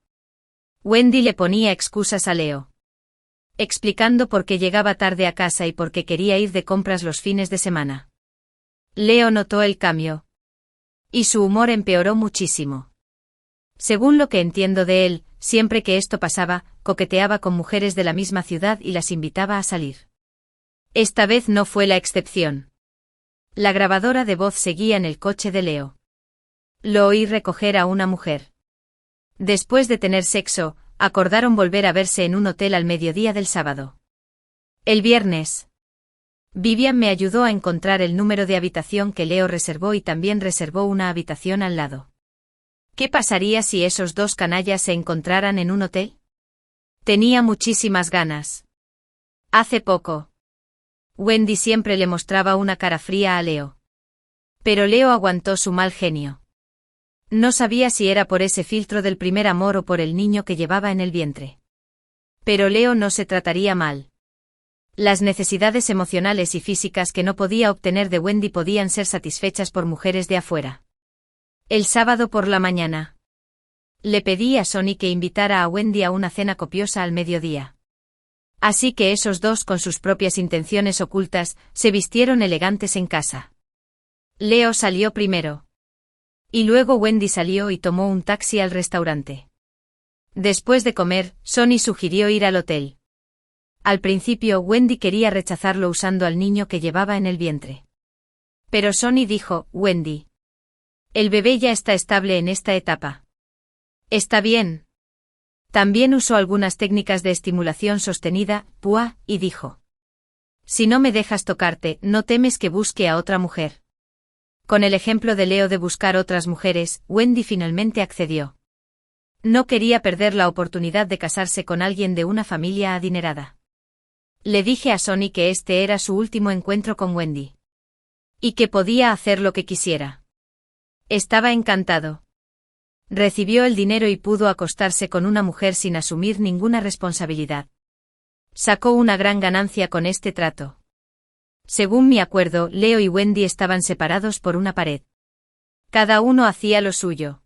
Wendy le ponía excusas a Leo, explicando por qué llegaba tarde a casa y por qué quería ir de compras los fines de semana. Leo notó el cambio. Y su humor empeoró muchísimo. Según lo que entiendo de él, siempre que esto pasaba, coqueteaba con mujeres de la misma ciudad y las invitaba a salir. Esta vez no fue la excepción. La grabadora de voz seguía en el coche de Leo. Lo oí recoger a una mujer. Después de tener sexo, acordaron volver a verse en un hotel al mediodía del sábado. El viernes, Vivian me ayudó a encontrar el número de habitación que Leo reservó y también reservó una habitación al lado. ¿Qué pasaría si esos dos canallas se encontraran en un hotel? Tenía muchísimas ganas. Hace poco, Wendy siempre le mostraba una cara fría a Leo. Pero Leo aguantó su mal genio. No sabía si era por ese filtro del primer amor o por el niño que llevaba en el vientre. Pero Leo no se trataría mal. Las necesidades emocionales y físicas que no podía obtener de Wendy podían ser satisfechas por mujeres de afuera. El sábado por la mañana, le pedí a Sonny que invitara a Wendy a una cena copiosa al mediodía. Así que esos dos, con sus propias intenciones ocultas, se vistieron elegantes en casa. Leo salió primero. Y luego Wendy salió y tomó un taxi al restaurante. Después de comer, Sonny sugirió ir al hotel. Al principio Wendy quería rechazarlo usando al niño que llevaba en el vientre. Pero Sonny dijo: Wendy, el bebé ya está estable en esta etapa. Está bien. También usó algunas técnicas de estimulación sostenida, PUA, y dijo: si no me dejas tocarte, ¿no temes que busque a otra mujer? Con el ejemplo de Leo de buscar otras mujeres, Wendy finalmente accedió. No quería perder la oportunidad de casarse con alguien de una familia adinerada. Le dije a Sonny que este era su último encuentro con Wendy. Y que podía hacer lo que quisiera. Estaba encantado. Recibió el dinero y pudo acostarse con una mujer sin asumir ninguna responsabilidad. Sacó una gran ganancia con este trato. Según mi acuerdo, Leo y Wendy estaban separados por una pared. Cada uno hacía lo suyo.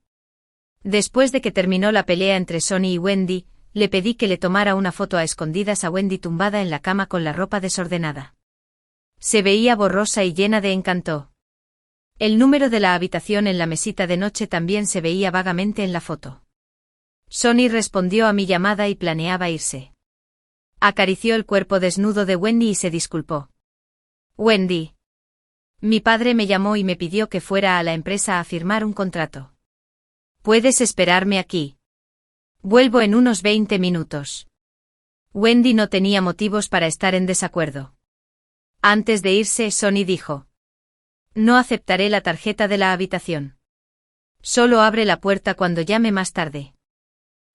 Después de que terminó la pelea entre Sonny y Wendy, le pedí que le tomara una foto a escondidas a Wendy tumbada en la cama con la ropa desordenada. Se veía borrosa y llena de encanto. El número de la habitación en la mesita de noche también se veía vagamente en la foto. Sonny respondió a mi llamada y planeaba irse. Acarició el cuerpo desnudo de Wendy y se disculpó. Wendy. Mi padre me llamó y me pidió que fuera a la empresa a firmar un contrato. ¿Puedes esperarme aquí? Vuelvo en unos 20 minutos. Wendy no tenía motivos para estar en desacuerdo. Antes de irse, Sonny dijo: no aceptaré la tarjeta de la habitación. Solo abre la puerta cuando llame más tarde.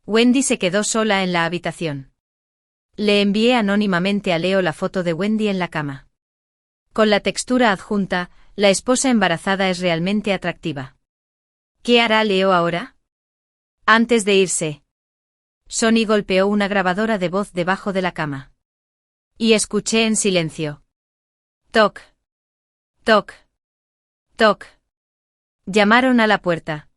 Wendy se quedó sola en la habitación. Le envié anónimamente a Leo la foto de Wendy en la cama. Con la textura adjunta, la esposa embarazada es realmente atractiva. ¿Qué hará Leo ahora? Antes de irse, Sonny golpeó una grabadora de voz debajo de la cama. Y escuché en silencio. Toc. Toc. Toc. Llamaron a la puerta.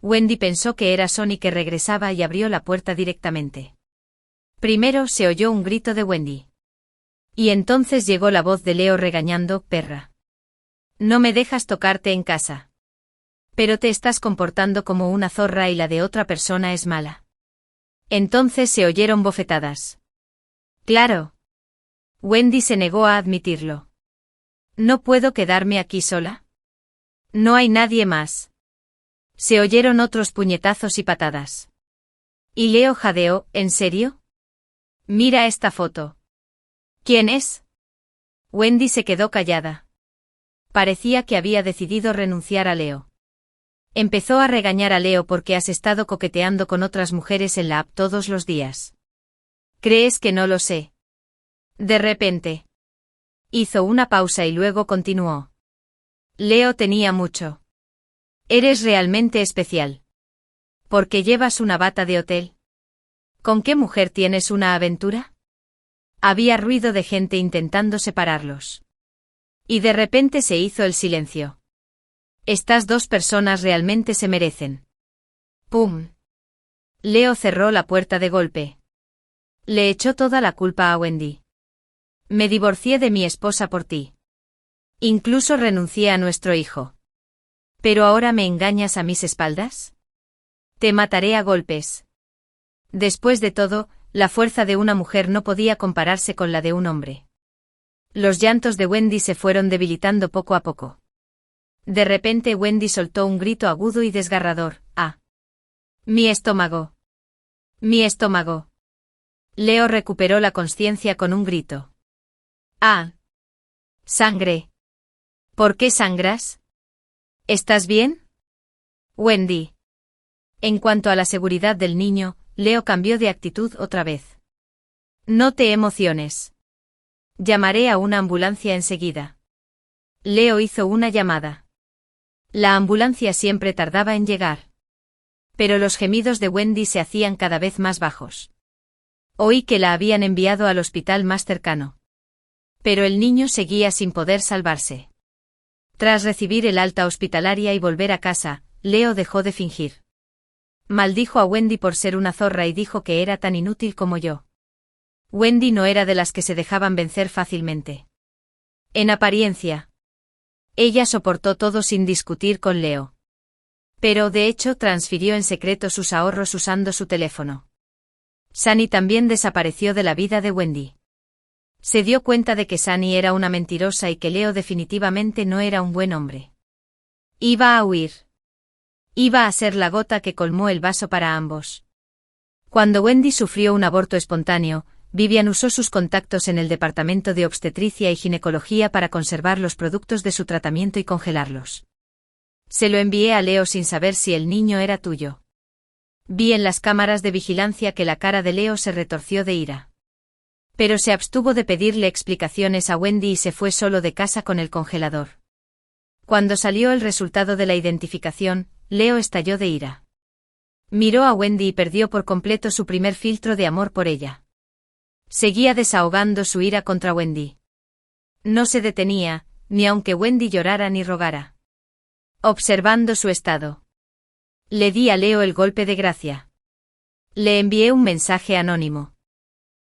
Wendy pensó que era Sonny que regresaba y abrió la puerta directamente. Primero se oyó un grito de Wendy. Y entonces llegó la voz de Leo regañando, perra. No me dejas tocarte en casa. Pero te estás comportando como una zorra y la de otra persona es mala. Entonces se oyeron bofetadas. Claro. Wendy se negó a admitirlo. ¿No puedo quedarme aquí sola? No hay nadie más. Se oyeron otros puñetazos y patadas. Y Leo jadeó, ¿en serio? Mira esta foto. ¿Quién es? Wendy se quedó callada. Parecía que había decidido renunciar a Leo. Empezó a regañar a Leo porque has estado coqueteando con otras mujeres en la app todos los días. ¿Crees que no lo sé? De repente. Hizo una pausa y luego continuó. Leo tenía mucho. Eres realmente especial. ¿Por qué llevas una bata de hotel? ¿Con qué mujer tienes una aventura? Había ruido de gente intentando separarlos. Y de repente se hizo el silencio. Estas dos personas realmente se merecen. ¡Pum! Leo cerró la puerta de golpe. Le echó toda la culpa a Wendy. Me divorcié de mi esposa por ti. Incluso renuncié a nuestro hijo. ¿Pero ahora me engañas a mis espaldas? Te mataré a golpes. Después de todo, la fuerza de una mujer no podía compararse con la de un hombre. Los llantos de Wendy se fueron debilitando poco a poco. De repente Wendy soltó un grito agudo y desgarrador. ¡Ah! ¡Mi estómago! ¡Mi estómago! Leo recuperó la consciencia con un grito. ¡Ah! ¡Sangre! ¿Por qué sangras? ¿Estás bien? Wendy. En cuanto a la seguridad del niño, Leo cambió de actitud otra vez. No te emociones. Llamaré a una ambulancia enseguida. Leo hizo una llamada. La ambulancia siempre tardaba en llegar. Pero los gemidos de Wendy se hacían cada vez más bajos. Oí que la habían enviado al hospital más cercano. Pero el niño seguía sin poder salvarse. Tras recibir el alta hospitalaria y volver a casa, Leo dejó de fingir. Maldijo a Wendy por ser una zorra y dijo que era tan inútil como yo. Wendy no era de las que se dejaban vencer fácilmente. En apariencia. Ella soportó todo sin discutir con Leo. Pero de hecho transfirió en secreto sus ahorros usando su teléfono. Sunny también desapareció de la vida de Wendy. Se dio cuenta de que Sunny era una mentirosa y que Leo definitivamente no era un buen hombre. Iba a huir. Iba a ser la gota que colmó el vaso para ambos. Cuando Wendy sufrió un aborto espontáneo, Vivian usó sus contactos en el departamento de obstetricia y ginecología para conservar los productos de su tratamiento y congelarlos. Se lo envié a Leo sin saber si el niño era tuyo. Vi en las cámaras de vigilancia que la cara de Leo se retorció de ira. Pero se abstuvo de pedirle explicaciones a Wendy y se fue solo de casa con el congelador. Cuando salió el resultado de la identificación, Leo estalló de ira. Miró a Wendy y perdió por completo su primer filtro de amor por ella. Seguía desahogando su ira contra Wendy. No se detenía, ni aunque Wendy llorara ni rogara. Observando su estado. Le di a Leo el golpe de gracia. Le envié un mensaje anónimo.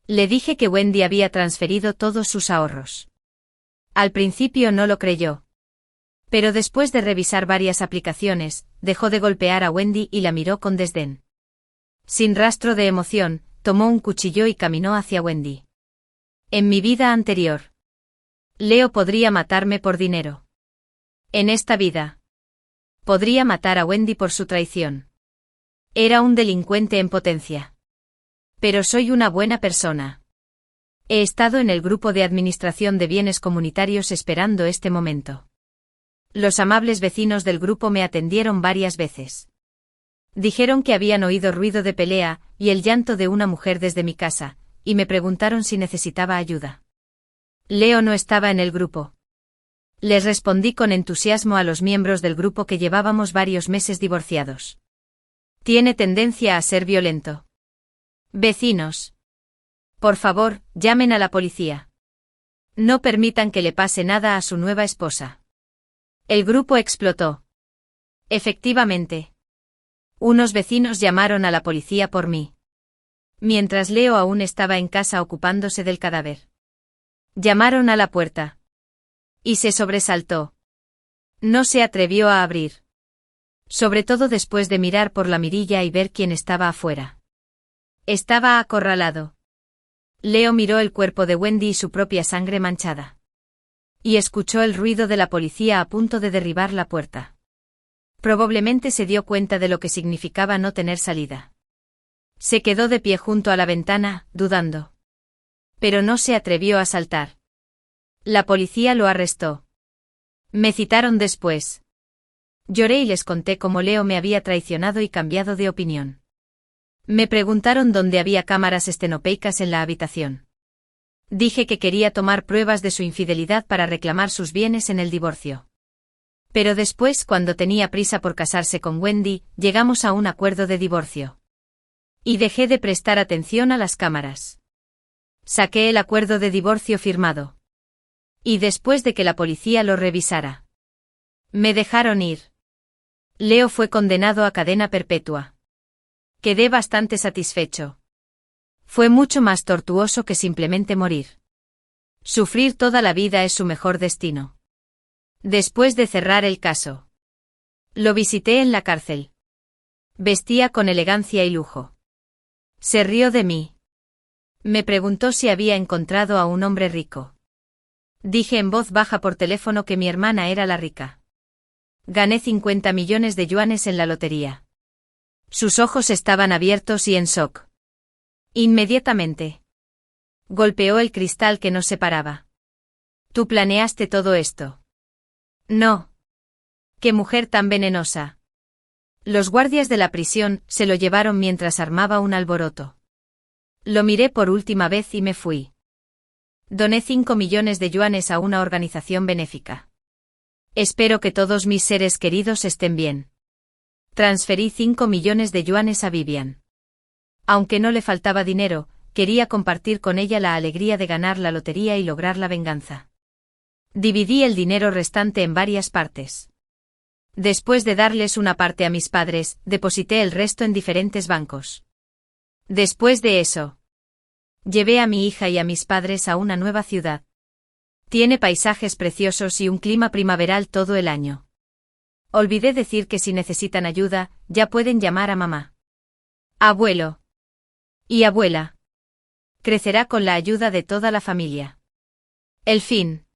Le dije que Wendy había transferido todos sus ahorros. Al principio no lo creyó. Pero después de revisar varias aplicaciones, dejó de golpear a Wendy y la miró con desdén. Sin rastro de emoción, tomó un cuchillo y caminó hacia Wendy. En mi vida anterior. Leo podría matarme por dinero. En esta vida. Podría matar a Wendy por su traición. Era un delincuente en potencia. Pero soy una buena persona. He estado en el grupo de administración de bienes comunitarios esperando este momento. Los amables vecinos del grupo me atendieron varias veces. Dijeron que habían oído ruido de pelea y el llanto de una mujer desde mi casa, y me preguntaron si necesitaba ayuda. Leo no estaba en el grupo. Les respondí con entusiasmo a los miembros del grupo que llevábamos varios meses divorciados. Tiene tendencia a ser violento. Vecinos. Por favor, llamen a la policía. No permitan que le pase nada a su nueva esposa. El grupo explotó. Efectivamente. Unos vecinos llamaron a la policía por mí. Mientras Leo aún estaba en casa ocupándose del cadáver. Llamaron a la puerta. Y se sobresaltó. No se atrevió a abrir. Sobre todo después de mirar por la mirilla y ver quién estaba afuera. Estaba acorralado. Leo miró el cuerpo de Wendy y su propia sangre manchada. Y escuchó el ruido de la policía a punto de derribar la puerta. Probablemente se dio cuenta de lo que significaba no tener salida. Se quedó de pie junto a la ventana, dudando. Pero no se atrevió a saltar. La policía lo arrestó. Me citaron después. Lloré y les conté cómo Leo me había traicionado y cambiado de opinión. Me preguntaron dónde había cámaras estenopeicas en la habitación. Dije que quería tomar pruebas de su infidelidad para reclamar sus bienes en el divorcio. Pero después, cuando tenía prisa por casarse con Wendy, llegamos a un acuerdo de divorcio. Y dejé de prestar atención a las cámaras. Saqué el acuerdo de divorcio firmado. Y después de que la policía lo revisara, me dejaron ir. Leo fue condenado a cadena perpetua. Quedé bastante satisfecho. Fue mucho más tortuoso que simplemente morir. Sufrir toda la vida es su mejor destino. Después de cerrar el caso, lo visité en la cárcel. Vestía con elegancia y lujo. Se rió de mí. Me preguntó si había encontrado a un hombre rico. Dije en voz baja por teléfono que mi hermana era la rica. Gané 50 millones de yuanes en la lotería. Sus ojos estaban abiertos y en shock. Inmediatamente. Golpeó el cristal que nos separaba. ¿Tú planeaste todo esto? No. ¡Qué mujer tan venenosa! Los guardias de la prisión se lo llevaron mientras armaba un alboroto. Lo miré por última vez y me fui. Doné 5 millones de yuanes a una organización benéfica. Espero que todos mis seres queridos estén bien. Transferí 5 millones de yuanes a Vivian. Aunque no le faltaba dinero, quería compartir con ella la alegría de ganar la lotería y lograr la venganza. Dividí el dinero restante en varias partes. Después de darles una parte a mis padres, deposité el resto en diferentes bancos. Después de eso, llevé a mi hija y a mis padres a una nueva ciudad. Tiene paisajes preciosos y un clima primaveral todo el año. Olvidé decir que si necesitan ayuda, ya pueden llamar a mamá. Abuelo. Y abuela. Crecerá con la ayuda de toda la familia. El fin.